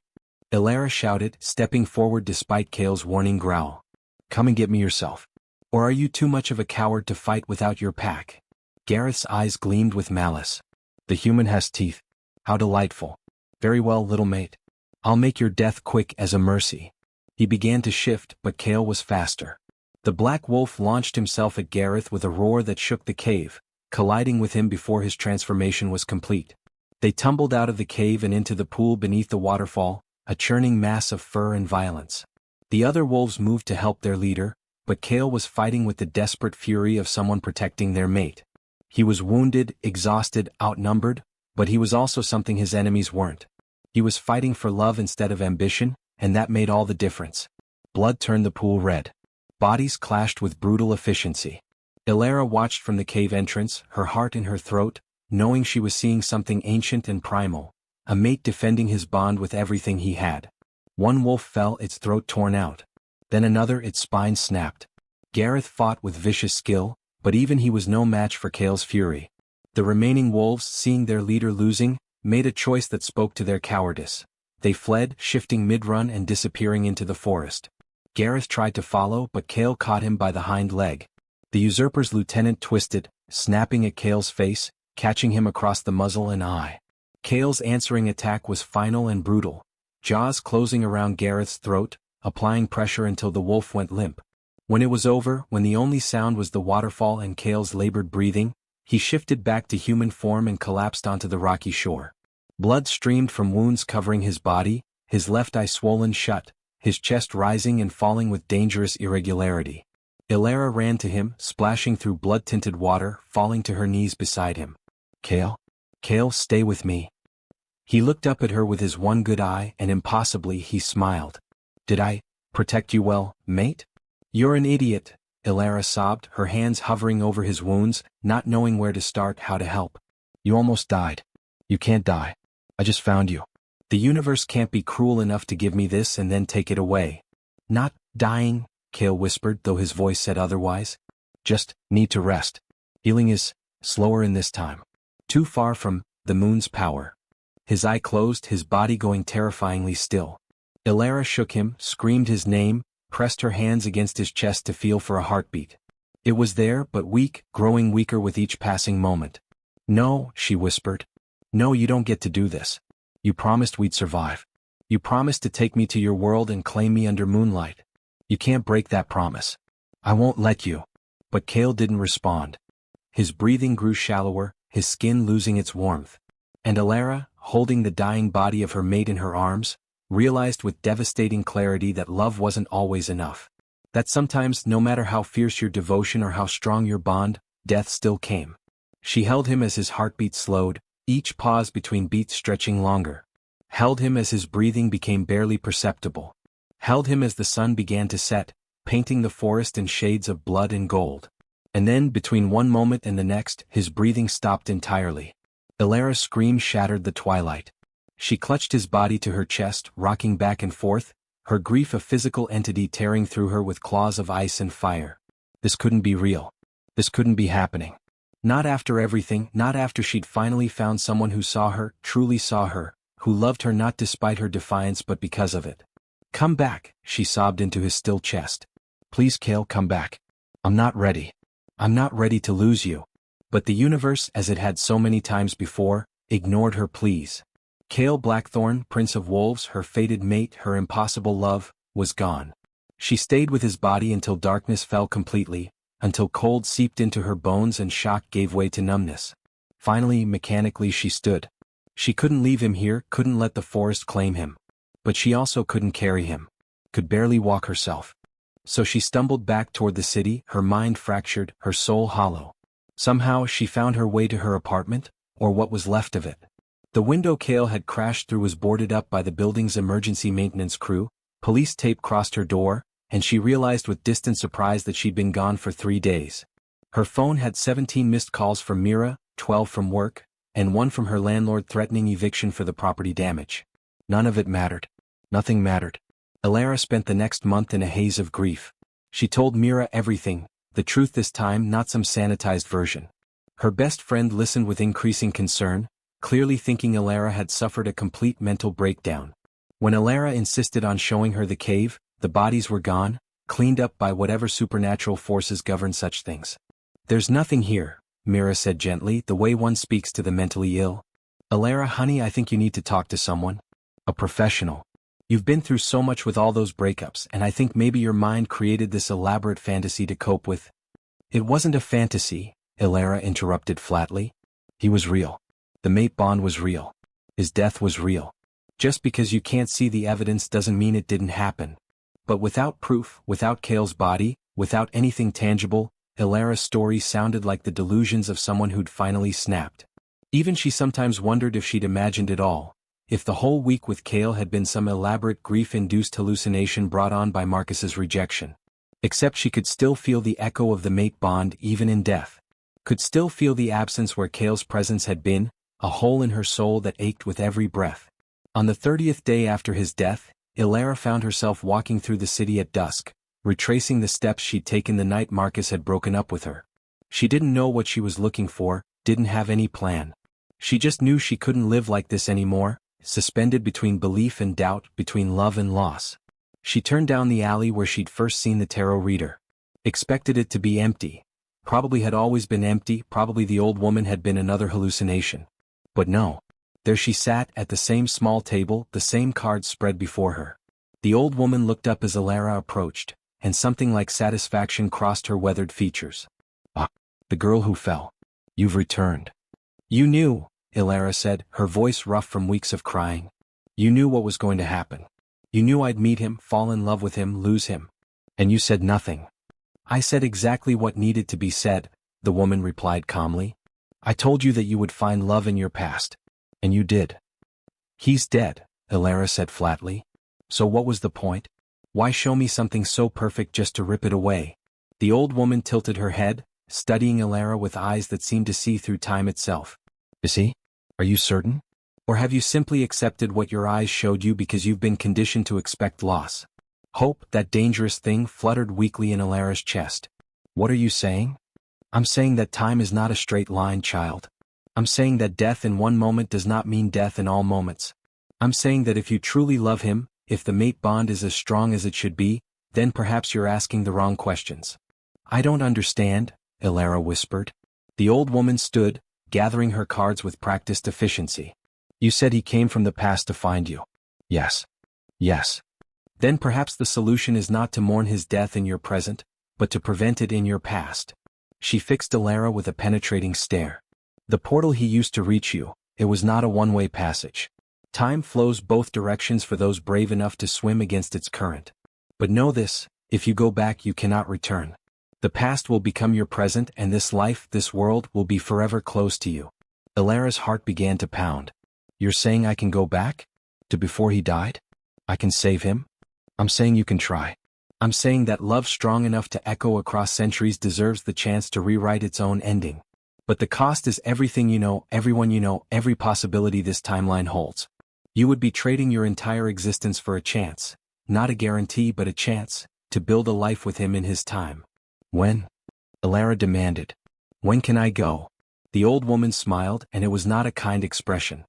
[SPEAKER 1] Elara shouted, stepping forward despite Kael's warning growl. Come and get me yourself. Or are you too much of a coward to fight without your pack? Gareth's eyes gleamed with malice. The human has teeth. How delightful. Very well, little mate. I'll make your death quick as a mercy. He began to shift, but Kael was faster. The black wolf launched himself at Gareth with a roar that shook the cave, colliding with him before his transformation was complete. They tumbled out of the cave and into the pool beneath the waterfall, a churning mass of fur and violence. The other wolves moved to help their leader, but Kael was fighting with the desperate fury of someone protecting their mate. He was wounded, exhausted, outnumbered, but he was also something his enemies weren't. He was fighting for love instead of ambition, and that made all the difference. Blood turned the pool red. Bodies clashed with brutal efficiency. Elara watched from the cave entrance, her heart in her throat, knowing she was seeing something ancient and primal, a mate defending his bond with everything he had. One wolf fell, its throat torn out. Then another, its spine snapped. Gareth fought with vicious skill, but even he was no match for Kael's fury. The remaining wolves, seeing their leader losing, made a choice that spoke to their cowardice. They fled, shifting mid-run and disappearing into the forest. Gareth tried to follow, but Kael caught him by the hind leg. The usurper's lieutenant twisted, snapping at Kael's face, catching him across the muzzle and eye. Kael's answering attack was final and brutal, jaws closing around Gareth's throat, applying pressure until the wolf went limp. When it was over, when the only sound was the waterfall and Kael's labored breathing, he shifted back to human form and collapsed onto the rocky shore. Blood streamed from wounds covering his body, his left eye swollen shut, his chest rising and falling with dangerous irregularity. Elara ran to him, splashing through blood-tinted water, falling to her knees beside him. Kael? Kael, stay with me. He looked up at her with his one good eye, and impossibly he smiled. Did I protect you well, mate? You're an idiot, Elara sobbed, her hands hovering over his wounds, not knowing where to start, how to help. You almost died. You can't die. I just found you. The universe can't be cruel enough to give me this and then take it away. Not dying, Kael whispered, though his voice said otherwise. Just need to rest. Healing is slower in this time. Too far from the moon's power. His eye closed, his body going terrifyingly still. Elara shook him, screamed his name, pressed her hands against his chest to feel for a heartbeat. It was there, but weak, growing weaker with each passing moment. No, she whispered. No, you don't get to do this. You promised we'd survive. You promised to take me to your world and claim me under moonlight. You can't break that promise. I won't let you. But Kael didn't respond. His breathing grew shallower, his skin losing its warmth. And Elara, holding the dying body of her mate in her arms, realized with devastating clarity that love wasn't always enough. That sometimes, no matter how fierce your devotion or how strong your bond, death still came. She held him as his heartbeat slowed, each pause between beats stretching longer. Held him as his breathing became barely perceptible. Held him as the sun began to set, painting the forest in shades of blood and gold. And then, between one moment and the next, his breathing stopped entirely. Elara's scream shattered the twilight. She clutched his body to her chest, rocking back and forth, her grief a physical entity tearing through her with claws of ice and fire. This couldn't be real. This couldn't be happening. Not after everything, not after she'd finally found someone who saw her, truly saw her, who loved her not despite her defiance but because of it. Come back, she sobbed into his still chest. Please, Kael, come back. I'm not ready. I'm not ready to lose you. But the universe, as it had so many times before, ignored her pleas. Kael Blackthorn, Prince of Wolves, her fated mate, her impossible love, was gone. She stayed with his body until darkness fell completely, until cold seeped into her bones and shock gave way to numbness. Finally, mechanically she stood. She couldn't leave him here, couldn't let the forest claim him. But she also couldn't carry him. Could barely walk herself. So she stumbled back toward the city, her mind fractured, her soul hollow. Somehow she found her way to her apartment, or what was left of it. The window Kael had crashed through was boarded up by the building's emergency maintenance crew, police tape crossed her door, and she realized with distant surprise that she'd been gone for 3 days. Her phone had 17 missed calls from Mira, 12 from work, and 1 from her landlord threatening eviction for the property damage. None of it mattered. Nothing mattered. Elara spent the next month in a haze of grief. She told Mira everything, the truth this time, not some sanitized version. Her best friend listened with increasing concern, clearly thinking Elara had suffered a complete mental breakdown. When Elara insisted on showing her the cave, the bodies were gone, cleaned up by whatever supernatural forces govern such things. There's nothing here, Mira said gently, the way one speaks to the mentally ill. Elara, honey, I think you need to talk to someone. A professional. You've been through so much with all those breakups, and I think maybe your mind created this elaborate fantasy to cope with. It wasn't a fantasy, Elara interrupted flatly. He was real. The mate bond was real. His death was real. Just because you can't see the evidence doesn't mean it didn't happen. But without proof, without Kael's body, without anything tangible, Elara's story sounded like the delusions of someone who'd finally snapped. Even she sometimes wondered if she'd imagined it all, if the whole week with Kael had been some elaborate grief-induced hallucination brought on by Marcus's rejection. Except she could still feel the echo of the mate bond even in death. Could still feel the absence where Kael's presence had been, a hole in her soul that ached with every breath. On the 30th day after his death, Elara found herself walking through the city at dusk, retracing the steps she'd taken the night Marcus had broken up with her. She didn't know what she was looking for, didn't have any plan. She just knew she couldn't live like this anymore, suspended between belief and doubt, between love and loss. She turned down the alley where she'd first seen the tarot reader. Expected it to be empty. Probably had always been empty, probably the old woman had been another hallucination. But no. There she sat at the same small table, the same cards spread before her. The old woman looked up as Elara approached, and something like satisfaction crossed her weathered features. Ah, the girl who fell. You've returned. You knew, Elara said, her voice rough from weeks of crying. You knew what was going to happen. You knew I'd meet him, fall in love with him, lose him. And you said nothing. I said exactly what needed to be said, the woman replied calmly. I told you that you would find love in your past. And you did. He's dead, Elara said flatly. So what was the point? Why show me something so perfect just to rip it away? The old woman tilted her head, studying Elara with eyes that seemed to see through time itself. Is he? Are you certain? Or have you simply accepted what your eyes showed you because you've been conditioned to expect loss? Hope, that dangerous thing, fluttered weakly in Elara's chest. What are you saying? I'm saying that time is not a straight line, child. I'm saying that death in one moment does not mean death in all moments. I'm saying that if you truly love him, if the mate bond is as strong as it should be, then perhaps you're asking the wrong questions. I don't understand, Elara whispered. The old woman stood, gathering her cards with practiced efficiency. You said he came from the past to find you. Yes. Yes. Then perhaps the solution is not to mourn his death in your present, but to prevent it in your past. She fixed Elara with a penetrating stare. The portal he used to reach you, it was not a one-way passage. Time flows both directions for those brave enough to swim against its current. But know this, if you go back you cannot return. The past will become your present and this life, this world, will be forever closed to you. Elara's heart began to pound. You're saying I can go back? To before he died? I can save him? I'm saying you can try. I'm saying that love strong enough to echo across centuries deserves the chance to rewrite its own ending. But the cost is everything you know, everyone you know, every possibility this timeline holds. You would be trading your entire existence for a chance, not a guarantee but a chance, to build a life with him in his time. When? Elara demanded. When can I go? The old woman smiled, and it was not a kind expression.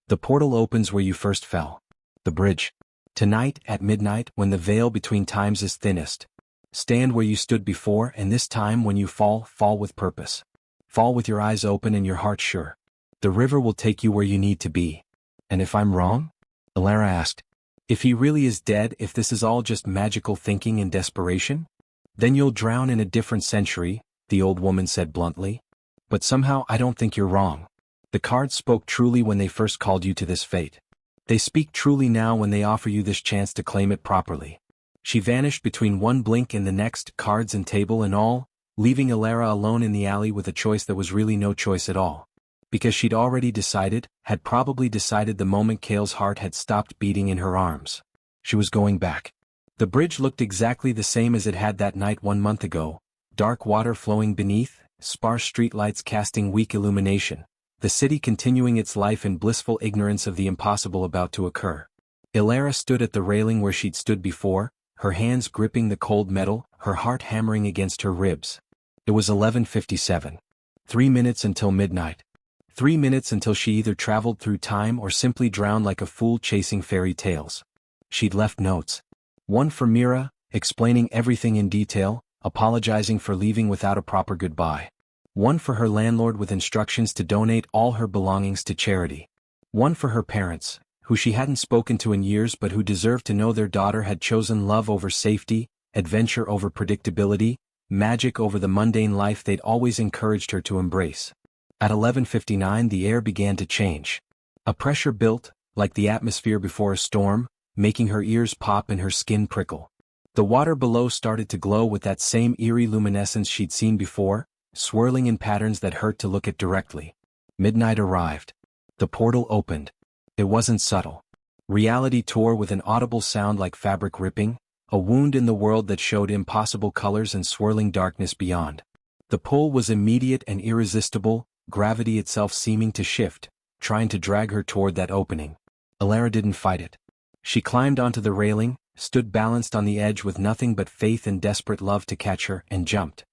[SPEAKER 1] The portal opens where you first fell. The bridge. Tonight, at midnight, when the veil between times is thinnest. Stand where you stood before, and this time when you fall, fall with purpose. Fall with your eyes open and your heart sure. The river will take you where you need to be. And if I'm wrong? Elara asked. If he really is dead, if this is all just magical thinking and desperation? Then you'll drown in a different century, the old woman said bluntly. But somehow I don't think you're wrong. The cards spoke truly when they first called you to this fate. They speak truly now when they offer you this chance to claim it properly. She vanished between one blink and the next, cards and table and all, leaving Elara alone in the alley with a choice that was really no choice at all. Because she'd already decided, had probably decided the moment Kael's heart had stopped beating in her arms. She was going back. The bridge looked exactly the same as it had that night 1 month ago, dark water flowing beneath, sparse streetlights casting weak illumination, the city continuing its life in blissful ignorance of the impossible about to occur. Elara stood at the railing where she'd stood before, her hands gripping the cold metal, her heart hammering against her ribs. It was 11:57. 3 minutes until midnight. 3 minutes until she either traveled through time or simply drowned like a fool chasing fairy tales. She'd left notes. One for Mira, explaining everything in detail, apologizing for leaving without a proper goodbye. One for her landlord with instructions to donate all her belongings to charity. One for her parents, who she hadn't spoken to in years but who deserved to know their daughter had chosen love over safety, adventure over predictability, magic over the mundane life they'd always encouraged her to embrace. At 11:59 the air began to change. A pressure built, like the atmosphere before a storm, making her ears pop and her skin prickle. The water below started to glow with that same eerie luminescence she'd seen before, swirling in patterns that hurt to look at directly. Midnight arrived. The portal opened. It wasn't subtle. Reality tore with an audible sound like fabric ripping, a wound in the world that showed impossible colors and swirling darkness beyond. The pull was immediate and irresistible, gravity itself seeming to shift, trying to drag her toward that opening. Elara didn't fight it. She climbed onto the railing, stood balanced on the edge with nothing but faith and desperate love to catch her, and jumped.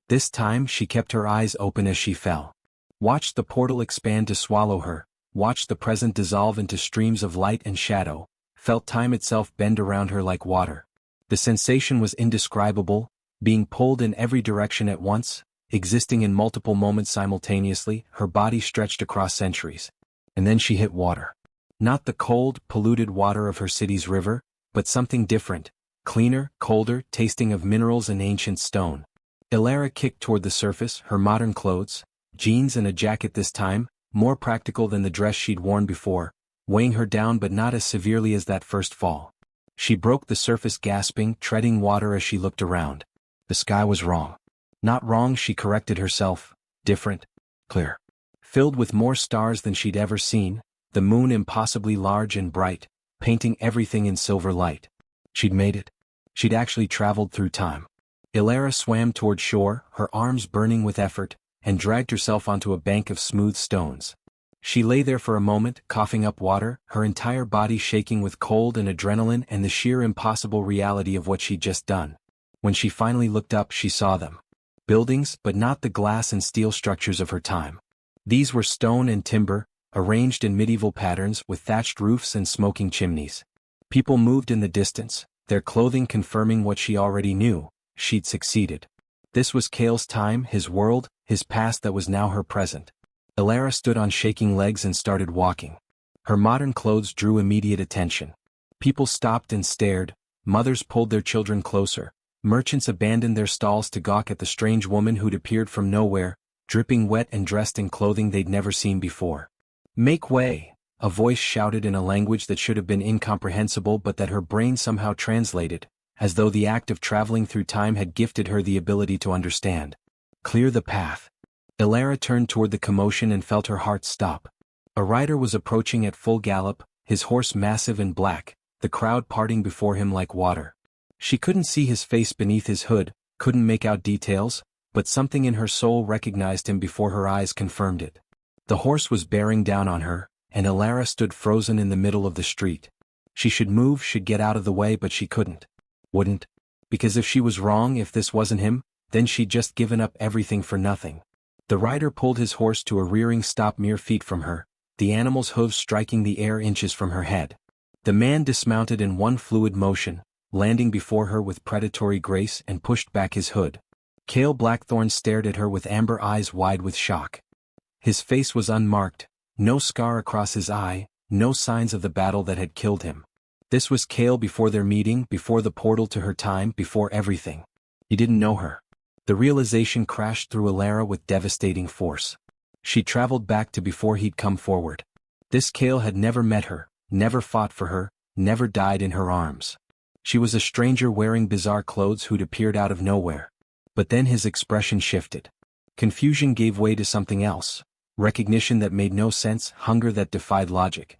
[SPEAKER 1] This time she kept her eyes open as she fell. Watched the portal expand to swallow her, watched the present dissolve into streams of light and shadow, felt time itself bend around her like water. The sensation was indescribable, being pulled in every direction at once, existing in multiple moments simultaneously, her body stretched across centuries. And then she hit water. Not the cold, polluted water of her city's river, but something different, cleaner, colder, tasting of minerals and ancient stone. Elara kicked toward the surface, her modern clothes, jeans and a jacket this time, more practical than the dress she'd worn before, weighing her down but not as severely as that first fall. She broke the surface gasping, treading water as she looked around. The sky was wrong. Not wrong, she corrected herself, different, clear. Filled with more stars than she'd ever seen, the moon impossibly large and bright, painting everything in silver light. She'd made it. She'd actually traveled through time. Elara swam toward shore, her arms burning with effort, and dragged herself onto a bank of smooth stones. She lay there for a moment, coughing up water, her entire body shaking with cold and adrenaline and the sheer impossible reality of what she'd just done. When she finally looked up, she saw them. Buildings, but not the glass and steel structures of her time. These were stone and timber, arranged in medieval patterns with thatched roofs and smoking chimneys. People moved in the distance, their clothing confirming what she already knew: she'd succeeded. This was Kael's time, his world, his past that was now her present. Elara stood on shaking legs and started walking. Her modern clothes drew immediate attention. People stopped and stared, mothers pulled their children closer, merchants abandoned their stalls to gawk at the strange woman who'd appeared from nowhere, dripping wet and dressed in clothing they'd never seen before. "Make way!" A voice shouted in a language that should have been incomprehensible but that her brain somehow translated, as though the act of traveling through time had gifted her the ability to understand. "Clear the path." Elara turned toward the commotion and felt her heart stop. A rider was approaching at full gallop, his horse massive and black, the crowd parting before him like water. She couldn't see his face beneath his hood, couldn't make out details, but something in her soul recognized him before her eyes confirmed it. The horse was bearing down on her, and Elara stood frozen in the middle of the street. She should move, should get out of the way, but she couldn't. Wouldn't. Because if she was wrong, if this wasn't him, then she'd just given up everything for nothing. The rider pulled his horse to a rearing stop mere feet from her, the animal's hooves striking the air inches from her head. The man dismounted in one fluid motion, landing before her with predatory grace, and pushed back his hood. Kael Blackthorn stared at her with amber eyes wide with shock. His face was unmarked, no scar across his eye, no signs of the battle that had killed him. This was Kael before their meeting, before the portal to her time, before everything. He didn't know her. The realization crashed through Elara with devastating force. She traveled back to before he'd come forward. This Kael had never met her, never fought for her, never died in her arms. She was a stranger wearing bizarre clothes who'd appeared out of nowhere. But then his expression shifted. Confusion gave way to something else. Recognition that made no sense, hunger that defied logic.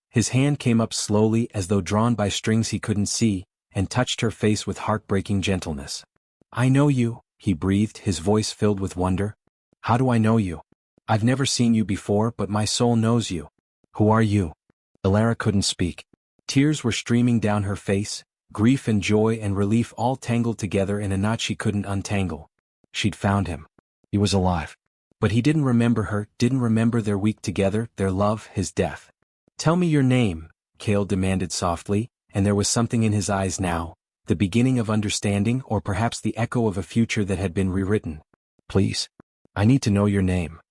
[SPEAKER 1] His hand came up slowly as though drawn by strings he couldn't see, and touched her face with heartbreaking gentleness. "I know you," he breathed, his voice filled with wonder. "How do I know you? I've never seen you before, but my soul knows you. Who are you?" Elara couldn't speak. Tears were streaming down her face, grief and joy and relief all tangled together in a knot she couldn't untangle. She'd found him. He was alive. But he didn't remember her, didn't remember their week together, their love, his death. "Tell me your name," Kael demanded softly, and there was something in his eyes now, the beginning of understanding or perhaps the echo of a future that had been rewritten. "Please. I need to know your name."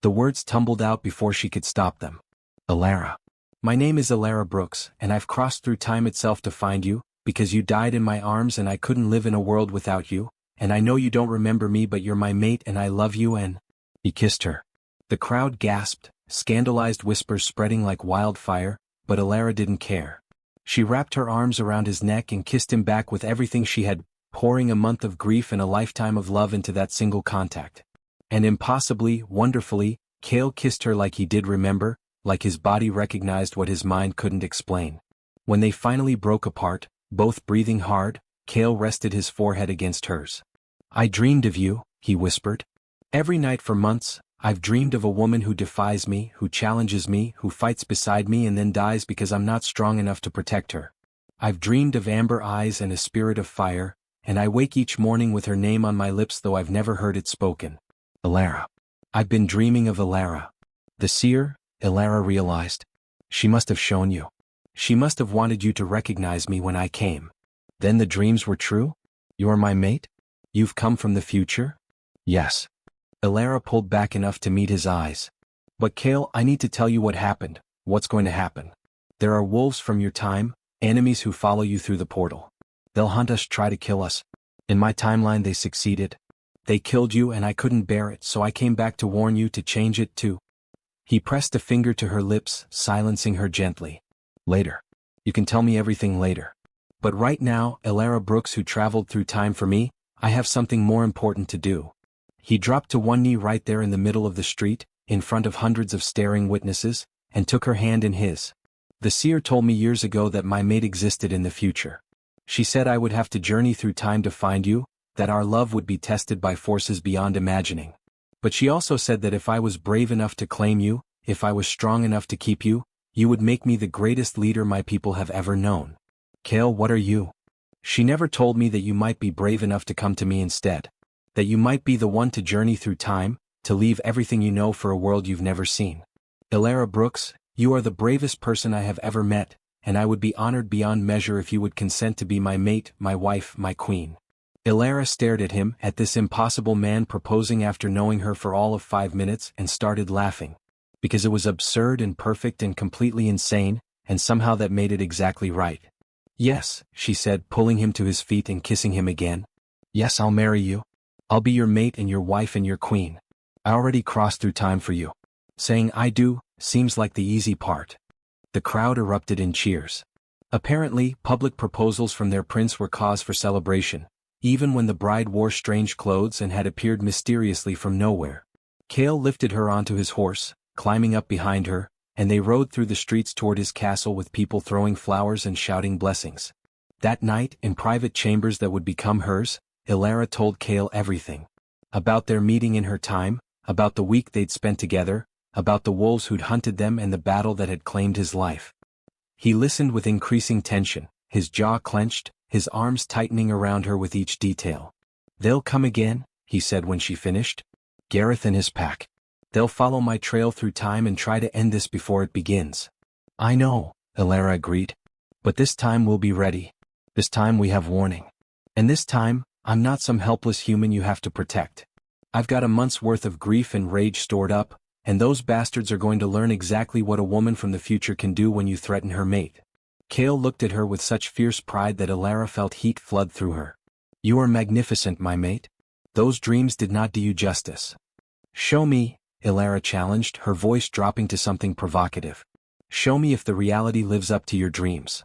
[SPEAKER 1] The words tumbled out before she could stop them. "Elara. My name is Elara Brooks, and I've crossed through time itself to find you, because you died in my arms and I couldn't live in a world without you, and I know you don't remember me but you're my mate and I love you and—" He kissed her. The crowd gasped, scandalized whispers spreading like wildfire, but Elara didn't care. She wrapped her arms around his neck and kissed him back with everything she had, pouring a month of grief and a lifetime of love into that single contact. And impossibly, wonderfully, Kael kissed her like he did remember, like his body recognized what his mind couldn't explain. When they finally broke apart, both breathing hard, Kael rested his forehead against hers. "I dreamed of you," he whispered. "Every night for months, I've dreamed of a woman who defies me, who challenges me, who fights beside me and then dies because I'm not strong enough to protect her. I've dreamed of amber eyes and a spirit of fire, and I wake each morning with her name on my lips though I've never heard it spoken. Elara. I've been dreaming of Elara." The seer, Elara realized. She must have shown you. She must have wanted you to recognize me when I came. Then the dreams were true? You're my mate? You've come from the future? Yes. Elara pulled back enough to meet his eyes. "But Kael, I need to tell you what happened, what's going to happen. There are wolves from your time, enemies who follow you through the portal. They'll hunt us, try to kill us. In my timeline they succeeded. They killed you and I couldn't bear it, so I came back to warn you to change it too." He pressed a finger to her lips, silencing her gently. "Later. You can tell me everything later. But right now, Elara Brooks who traveled through time for me, I have something more important to do." He dropped to one knee right there in the middle of the street, in front of hundreds of staring witnesses, and took her hand in his. "The seer told me years ago that my mate existed in the future. She said I would have to journey through time to find you, that our love would be tested by forces beyond imagining. But she also said that if I was brave enough to claim you, if I was strong enough to keep you, you would make me the greatest leader my people have ever known. Kael, what are you? She never told me that you might be brave enough to come to me instead. That you might be the one to journey through time, to leave everything you know for a world you've never seen. Elara Brooks, you are the bravest person I have ever met, and I would be honored beyond measure if you would consent to be my mate, my wife, my queen. Elara stared at him, at this impossible man proposing after knowing her for all of 5 minutes, and started laughing. Because it was absurd and perfect and completely insane, and somehow that made it exactly right. Yes, she said, pulling him to his feet and kissing him again. Yes, I'll marry you. I'll be your mate and your wife and your queen. I already crossed through time for you. Saying I do seems like the easy part. The crowd erupted in cheers. Apparently, public proposals from their prince were cause for celebration, even when the bride wore strange clothes and had appeared mysteriously from nowhere. Kael lifted her onto his horse, climbing up behind her, and they rode through the streets toward his castle with people throwing flowers and shouting blessings. That night, in private chambers that would become hers, Elara told Kael everything. About their meeting in her time, about the week they'd spent together, about the wolves who'd hunted them and the battle that had claimed his life. He listened with increasing tension, his jaw clenched, his arms tightening around her with each detail. They'll come again, he said when she finished. Gareth and his pack. They'll follow my trail through time and try to end this before it begins. I know, Elara agreed. But this time we'll be ready. This time we have warning. And this time, I'm not some helpless human you have to protect. I've got a month's worth of grief and rage stored up, and those bastards are going to learn exactly what a woman from the future can do when you threaten her mate. Kael looked at her with such fierce pride that Elara felt heat flood through her. You are magnificent, my mate. Those dreams did not do you justice. Show me, Elara challenged, her voice dropping to something provocative. Show me if the reality lives up to your dreams.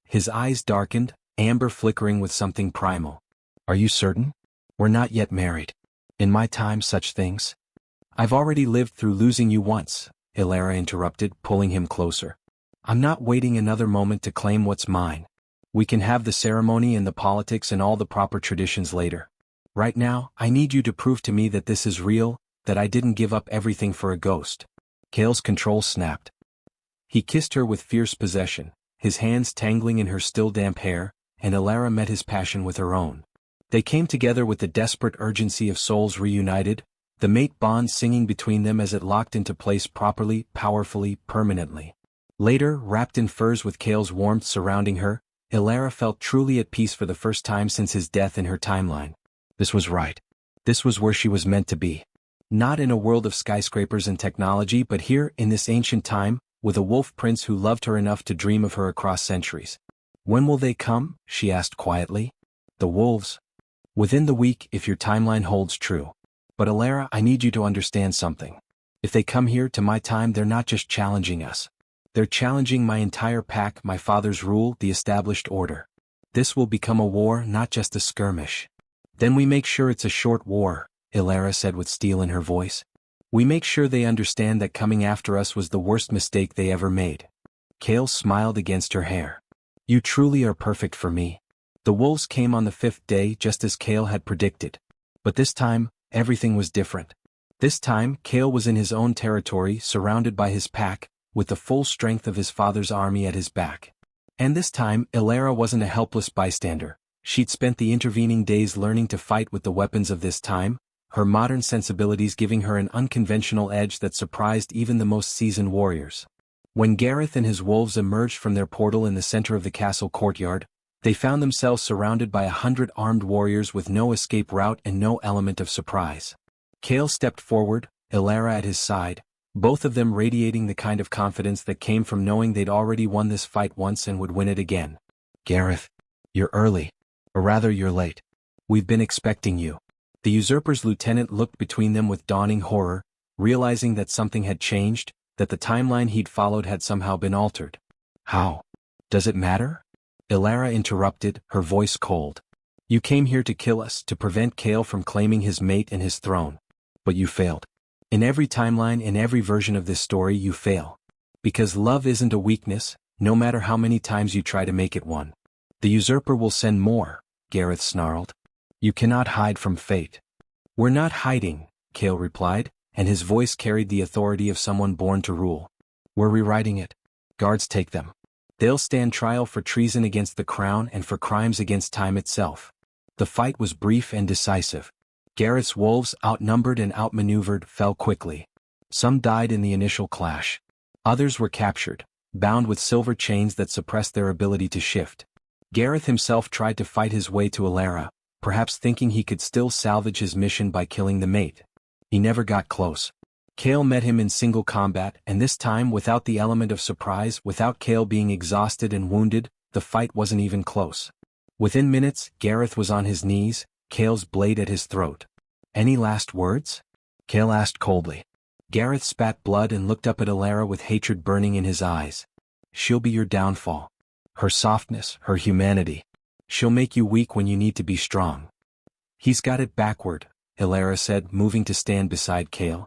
[SPEAKER 1] His eyes darkened, amber flickering with something primal. Are you certain? We're not yet married. In my time, such things. I've already lived through losing you once, Elara interrupted, pulling him closer. I'm not waiting another moment to claim what's mine. We can have the ceremony and the politics and all the proper traditions later. Right now, I need you to prove to me that this is real, that I didn't give up everything for a ghost. Kael's control snapped. He kissed her with fierce possession, his hands tangling in her still damp hair, and Elara met his passion with her own. They came together with the desperate urgency of souls reunited, the mate bond singing between them as it locked into place properly, powerfully, permanently. Later, wrapped in furs with Kael's warmth surrounding her, Elara felt truly at peace for the first time since his death in her timeline. This was right. This was where she was meant to be. Not in a world of skyscrapers and technology, but here, in this ancient time, with a wolf prince who loved her enough to dream of her across centuries. When will they come? She asked quietly. The wolves. Within the week, if your timeline holds true. But Elara, I need you to understand something. If they come here to my time, they're not just challenging us. They're challenging my entire pack, my father's rule, the established order. This will become a war, not just a skirmish. Then we make sure it's a short war, Elara said with steel in her voice. We make sure they understand that coming after us was the worst mistake they ever made. Kael smiled against her hair. You truly are perfect for me. The wolves came on the 5th day just as Kael had predicted. But this time, everything was different. This time, Kael was in his own territory, surrounded by his pack, with the full strength of his father's army at his back. And this time, Elara wasn't a helpless bystander. She'd spent the intervening days learning to fight with the weapons of this time, her modern sensibilities giving her an unconventional edge that surprised even the most seasoned warriors. When Gareth and his wolves emerged from their portal in the center of the castle courtyard, they found themselves surrounded by 100 armed warriors with no escape route and no element of surprise. Kael stepped forward, Elara at his side, both of them radiating the kind of confidence that came from knowing they'd already won this fight once and would win it again. Gareth, you're early. Or rather, you're late. We've been expecting you. The usurper's lieutenant looked between them with dawning horror, realizing that something had changed, that the timeline he'd followed had somehow been altered. How? Does it matter? Elara interrupted, her voice cold. You came here to kill us, to prevent Kael from claiming his mate and his throne. But you failed. In every timeline, in every version of this story, you fail. Because love isn't a weakness, no matter how many times you try to make it one. The usurper will send more, Gareth snarled. You cannot hide from fate. We're not hiding, Kael replied. and his voice carried the authority of someone born to rule. "We're rewriting it. Guards, take them. They'll stand trial for treason against the crown and for crimes against time itself." The fight was brief and decisive. Gareth's wolves, outnumbered and outmaneuvered, fell quickly. Some died in the initial clash. Others were captured, bound with silver chains that suppressed their ability to shift. Gareth himself tried to fight his way to Elara, perhaps thinking he could still salvage his mission by killing the mate. He never got close. Kael met him in single combat, and this time without the element of surprise, without Kael being exhausted and wounded, the fight wasn't even close. Within minutes, Gareth was on his knees, Kael's blade at his throat. "Any last words?" Kael asked coldly. Gareth spat blood and looked up at Elara with hatred burning in his eyes. "She'll be your downfall. Her softness, her humanity. She'll make you weak when you need to be strong." "He's got it backward," Elara said, moving to stand beside Kael.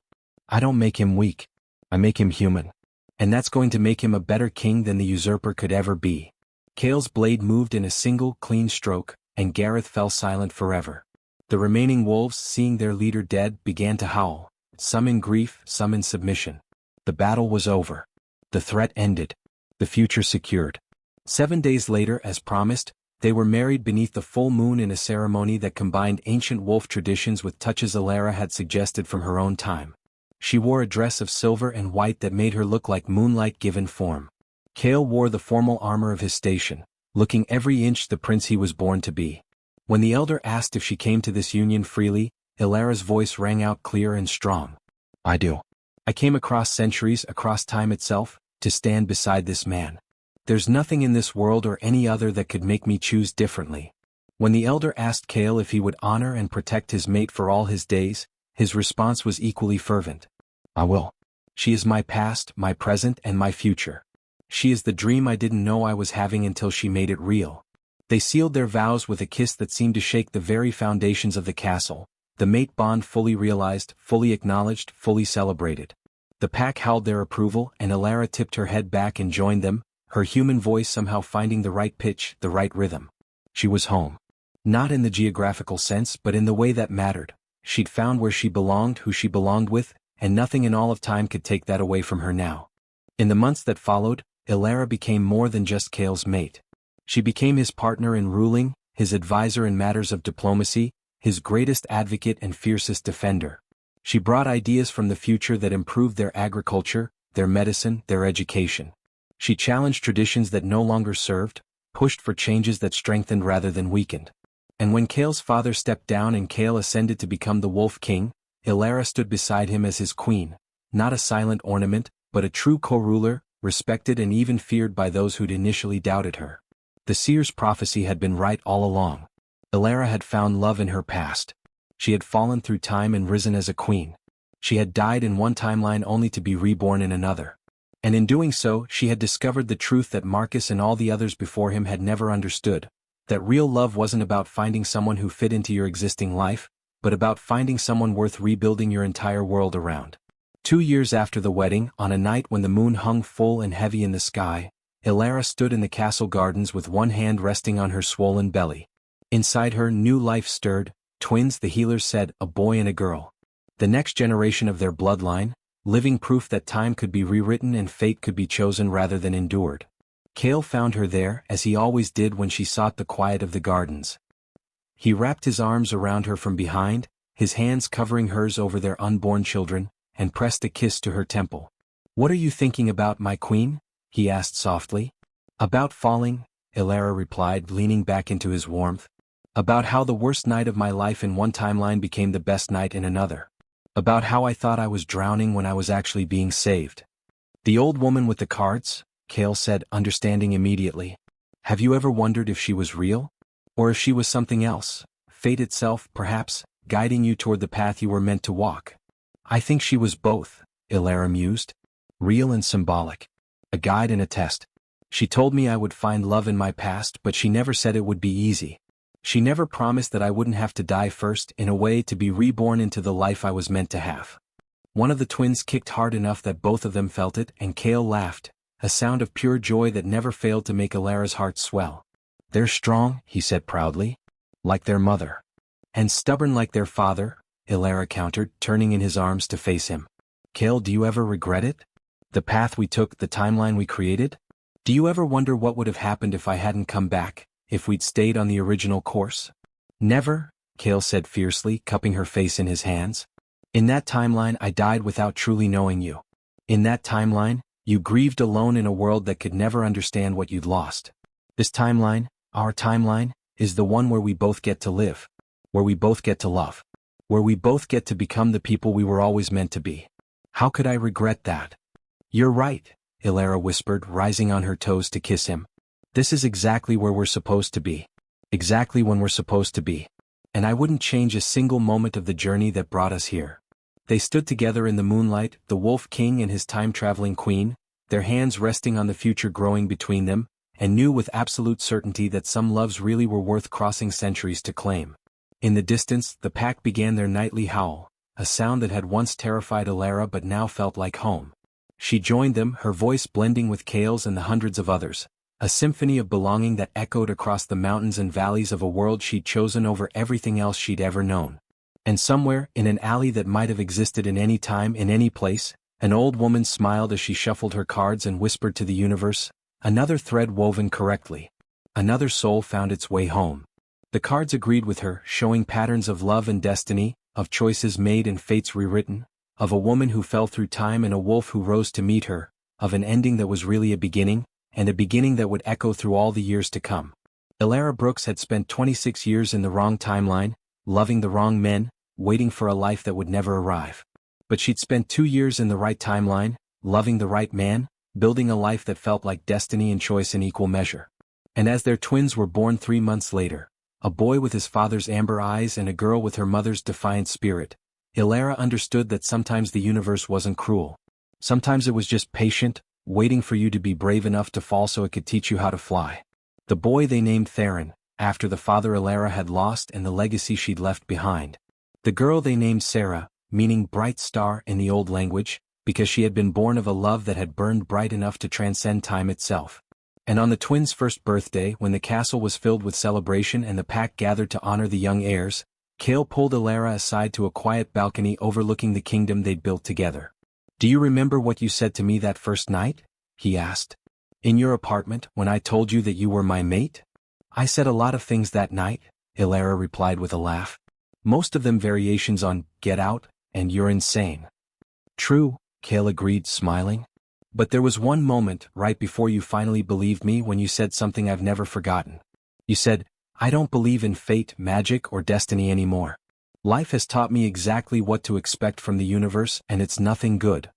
[SPEAKER 1] "I don't make him weak. I make him human. And that's going to make him a better king than the usurper could ever be." Kael's blade moved in a single, clean stroke, and Gareth fell silent forever. The remaining wolves, seeing their leader dead, began to howl, some in grief, some in submission. The battle was over. The threat ended. The future secured. 7 days later, as promised, they were married beneath the full moon in a ceremony that combined ancient wolf traditions with touches Elara had suggested from her own time. She wore a dress of silver and white that made her look like moonlight given form. Kael wore the formal armor of his station, looking every inch the prince he was born to be. When the elder asked if she came to this union freely, Elara's voice rang out clear and strong. "I do. I came across centuries, across time itself, to stand beside this man. There's nothing in this world or any other that could make me choose differently." When the elder asked Kael if he would honor and protect his mate for all his days, his response was equally fervent. "I will. She is my past, my present, and my future. She is the dream I didn't know I was having until she made it real." They sealed their vows with a kiss that seemed to shake the very foundations of the castle, the mate bond fully realized, fully acknowledged, fully celebrated. The pack howled their approval, and Elara tipped her head back and joined them, her human voice somehow finding the right pitch, the right rhythm. She was home. Not in the geographical sense, but in the way that mattered. She'd found where she belonged, who she belonged with, and nothing in all of time could take that away from her now. In the months that followed, Elara became more than just Kael's mate. She became his partner in ruling, his advisor in matters of diplomacy, his greatest advocate and fiercest defender. She brought ideas from the future that improved their agriculture, their medicine, their education. She challenged traditions that no longer served, pushed for changes that strengthened rather than weakened. And when Kael's father stepped down and Kael ascended to become the Wolf King, Elara stood beside him as his queen, not a silent ornament, but a true co-ruler, respected and even feared by those who'd initially doubted her. The seer's prophecy had been right all along. Elara had found love in her past. She had fallen through time and risen as a queen. She had died in one timeline only to be reborn in another. And in doing so, she had discovered the truth that Marcus and all the others before him had never understood, that real love wasn't about finding someone who fit into your existing life, but about finding someone worth rebuilding your entire world around. 2 years after the wedding, on a night when the moon hung full and heavy in the sky, Elara stood in the castle gardens with one hand resting on her swollen belly. Inside her, new life stirred. Twins, the healers said, a boy and a girl. The next generation of their bloodline, living proof that time could be rewritten and fate could be chosen rather than endured. Kael found her there, as he always did when she sought the quiet of the gardens. He wrapped his arms around her from behind, his hands covering hers over their unborn children, and pressed a kiss to her temple. "What are you thinking about, my queen?" he asked softly. "About falling," Elara replied, leaning back into his warmth. "About how the worst night of my life in one timeline became the best night in another. About how I thought I was drowning when I was actually being saved." "The old woman with the cards?" Kael said, understanding immediately. "Have you ever wondered if she was real? Or if she was something else, fate itself, perhaps, guiding you toward the path you were meant to walk?" "I think she was both," Elara mused. "Real and symbolic. A guide and a test. She told me I would find love in my past, but she never said it would be easy. She never promised that I wouldn't have to die first, in a way, to be reborn into the life I was meant to have." One of the twins kicked hard enough that both of them felt it, and Kael laughed, a sound of pure joy that never failed to make Elara's heart swell. "They're strong," he said proudly. "Like their mother. And stubborn like their father," Elara countered, turning in his arms to face him. Kael, do you ever regret it? The path we took, the timeline we created? Do you ever wonder what would have happened if I hadn't come back, if we'd stayed on the original course? Never, Kael said fiercely, cupping her face in his hands. In that timeline I died without truly knowing you. In that timeline, you grieved alone in a world that could never understand what you'd lost. This timeline, our timeline, is the one where we both get to live. Where we both get to love. Where we both get to become the people we were always meant to be. How could I regret that? You're right, Elara whispered, rising on her toes to kiss him. This is exactly where we're supposed to be. Exactly when we're supposed to be. And I wouldn't change a single moment of the journey that brought us here. They stood together in the moonlight, the Wolf King and his time-traveling queen, their hands resting on the future growing between them, and knew with absolute certainty that some loves really were worth crossing centuries to claim. In the distance, the pack began their nightly howl, a sound that had once terrified Elara but now felt like home. She joined them, her voice blending with Kael's and the hundreds of others, a symphony of belonging that echoed across the mountains and valleys of a world she'd chosen over everything else she'd ever known. And somewhere, in an alley that might have existed in any time, in any place, an old woman smiled as she shuffled her cards and whispered to the universe, another thread woven correctly. Another soul found its way home. The cards agreed with her, showing patterns of love and destiny, of choices made and fates rewritten, of a woman who fell through time and a wolf who rose to meet her, of an ending that was really a beginning, and a beginning that would echo through all the years to come. Elara Brooks had spent 26 years in the wrong timeline, loving the wrong men, waiting for a life that would never arrive. But she'd spent 2 years in the right timeline, loving the right man, building a life that felt like destiny and choice in equal measure. And as their twins were born 3 months later, a boy with his father's amber eyes and a girl with her mother's defiant spirit, Elara understood that sometimes the universe wasn't cruel. Sometimes it was just patient, waiting for you to be brave enough to fall so it could teach you how to fly. The boy they named Theron, after the father Elara had lost and the legacy she'd left behind. The girl they named Sarah, meaning bright star in the old language, because she had been born of a love that had burned bright enough to transcend time itself. And on the twins' first birthday, when the castle was filled with celebration and the pack gathered to honor the young heirs, Kael pulled Elara aside to a quiet balcony overlooking the kingdom they'd built together. "Do you remember what you said to me that first night?" he asked. "In your apartment, when I told you that you were my mate?" "I said a lot of things that night," Elara replied with a laugh. "Most of them variations on, get out, and you're insane." "True," Kael agreed, smiling. "But there was one moment, right before you finally believed me, when you said something I've never forgotten. You said, 'I don't believe in fate, magic, or destiny anymore. Life has taught me exactly what to expect from the universe, and it's nothing good.'"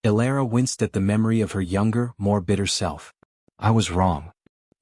[SPEAKER 1] Elara winced at the memory of her younger, more bitter self. "I was wrong."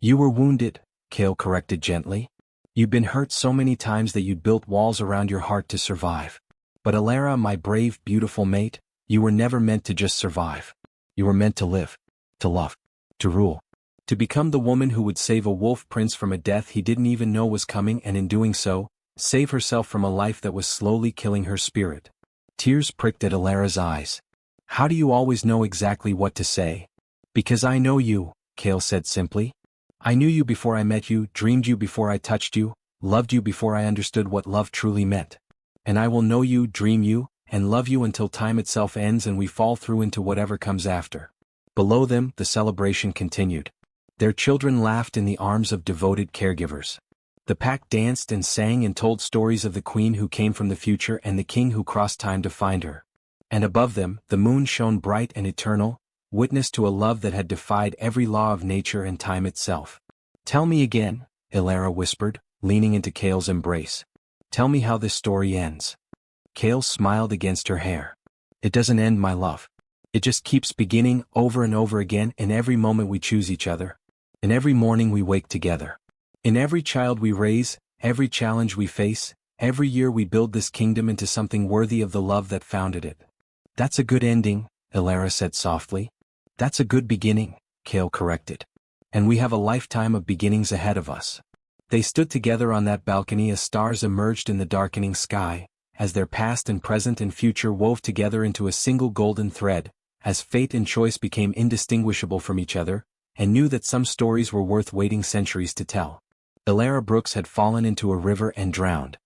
[SPEAKER 1] "You were wounded," Kael corrected gently. "You'd been hurt so many times that you'd built walls around your heart to survive. But Elara, my brave, beautiful mate, you were never meant to just survive. You were meant to live, to love, to rule, to become the woman who would save a wolf prince from a death he didn't even know was coming, and in doing so, save herself from a life that was slowly killing her spirit." Tears pricked at Elara's eyes. "How do you always know exactly what to say?" "Because I know you," Kael said simply. "I knew you before I met you, dreamed you before I touched you, loved you before I understood what love truly meant. And I will know you, dream you, and love you until time itself ends and we fall through into whatever comes after." Below them, the celebration continued. Their children laughed in the arms of devoted caregivers. The pack danced and sang and told stories of the queen who came from the future and the king who crossed time to find her. And above them, the moon shone bright and eternal, witness to a love that had defied every law of nature and time itself. "Tell me again," Elara whispered, leaning into Kael's embrace. "Tell me how this story ends." Kael smiled against her hair. "It doesn't end, my love. It just keeps beginning over and over again in every moment we choose each other. In every morning we wake together. In every child we raise, every challenge we face, every year we build this kingdom into something worthy of the love that founded it." "That's a good ending," Elara said softly. "That's a good beginning," Kael corrected. "And we have a lifetime of beginnings ahead of us." They stood together on that balcony as stars emerged in the darkening sky, as their past and present and future wove together into a single golden thread, as fate and choice became indistinguishable from each other, and knew that some stories were worth waiting centuries to tell. Elara Brooks had fallen into a river and drowned.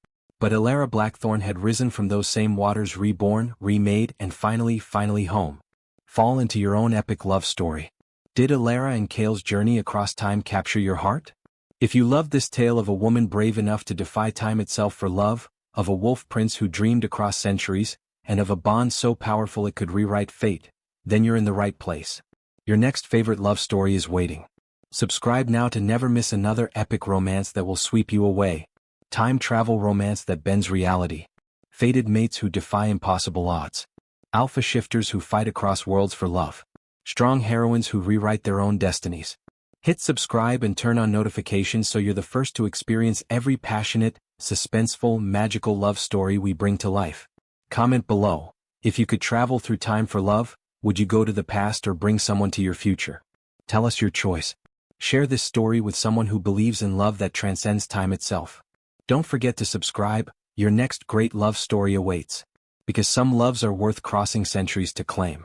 [SPEAKER 1] But Elara Blackthorn had risen from those same waters, reborn, remade, and finally home. Fall into your own epic love story. Did Elara and Kael's journey across time capture your heart? If you loved this tale of a woman brave enough to defy time itself for love, of a wolf prince who dreamed across centuries, and of a bond so powerful it could rewrite fate, then you're in the right place. Your next favorite love story is waiting. Subscribe now to never miss another epic romance that will sweep you away. Time travel romance that bends reality. Fated mates who defy impossible odds. Alpha shifters who fight across worlds for love. Strong heroines who rewrite their own destinies. Hit subscribe and turn on notifications so you're the first to experience every passionate, suspenseful, magical love story we bring to life. Comment below. If you could travel through time for love, would you go to the past or bring someone to your future? Tell us your choice. Share this story with someone who believes in love that transcends time itself. Don't forget to subscribe, your next great love story awaits. Because some loves are worth crossing centuries to claim.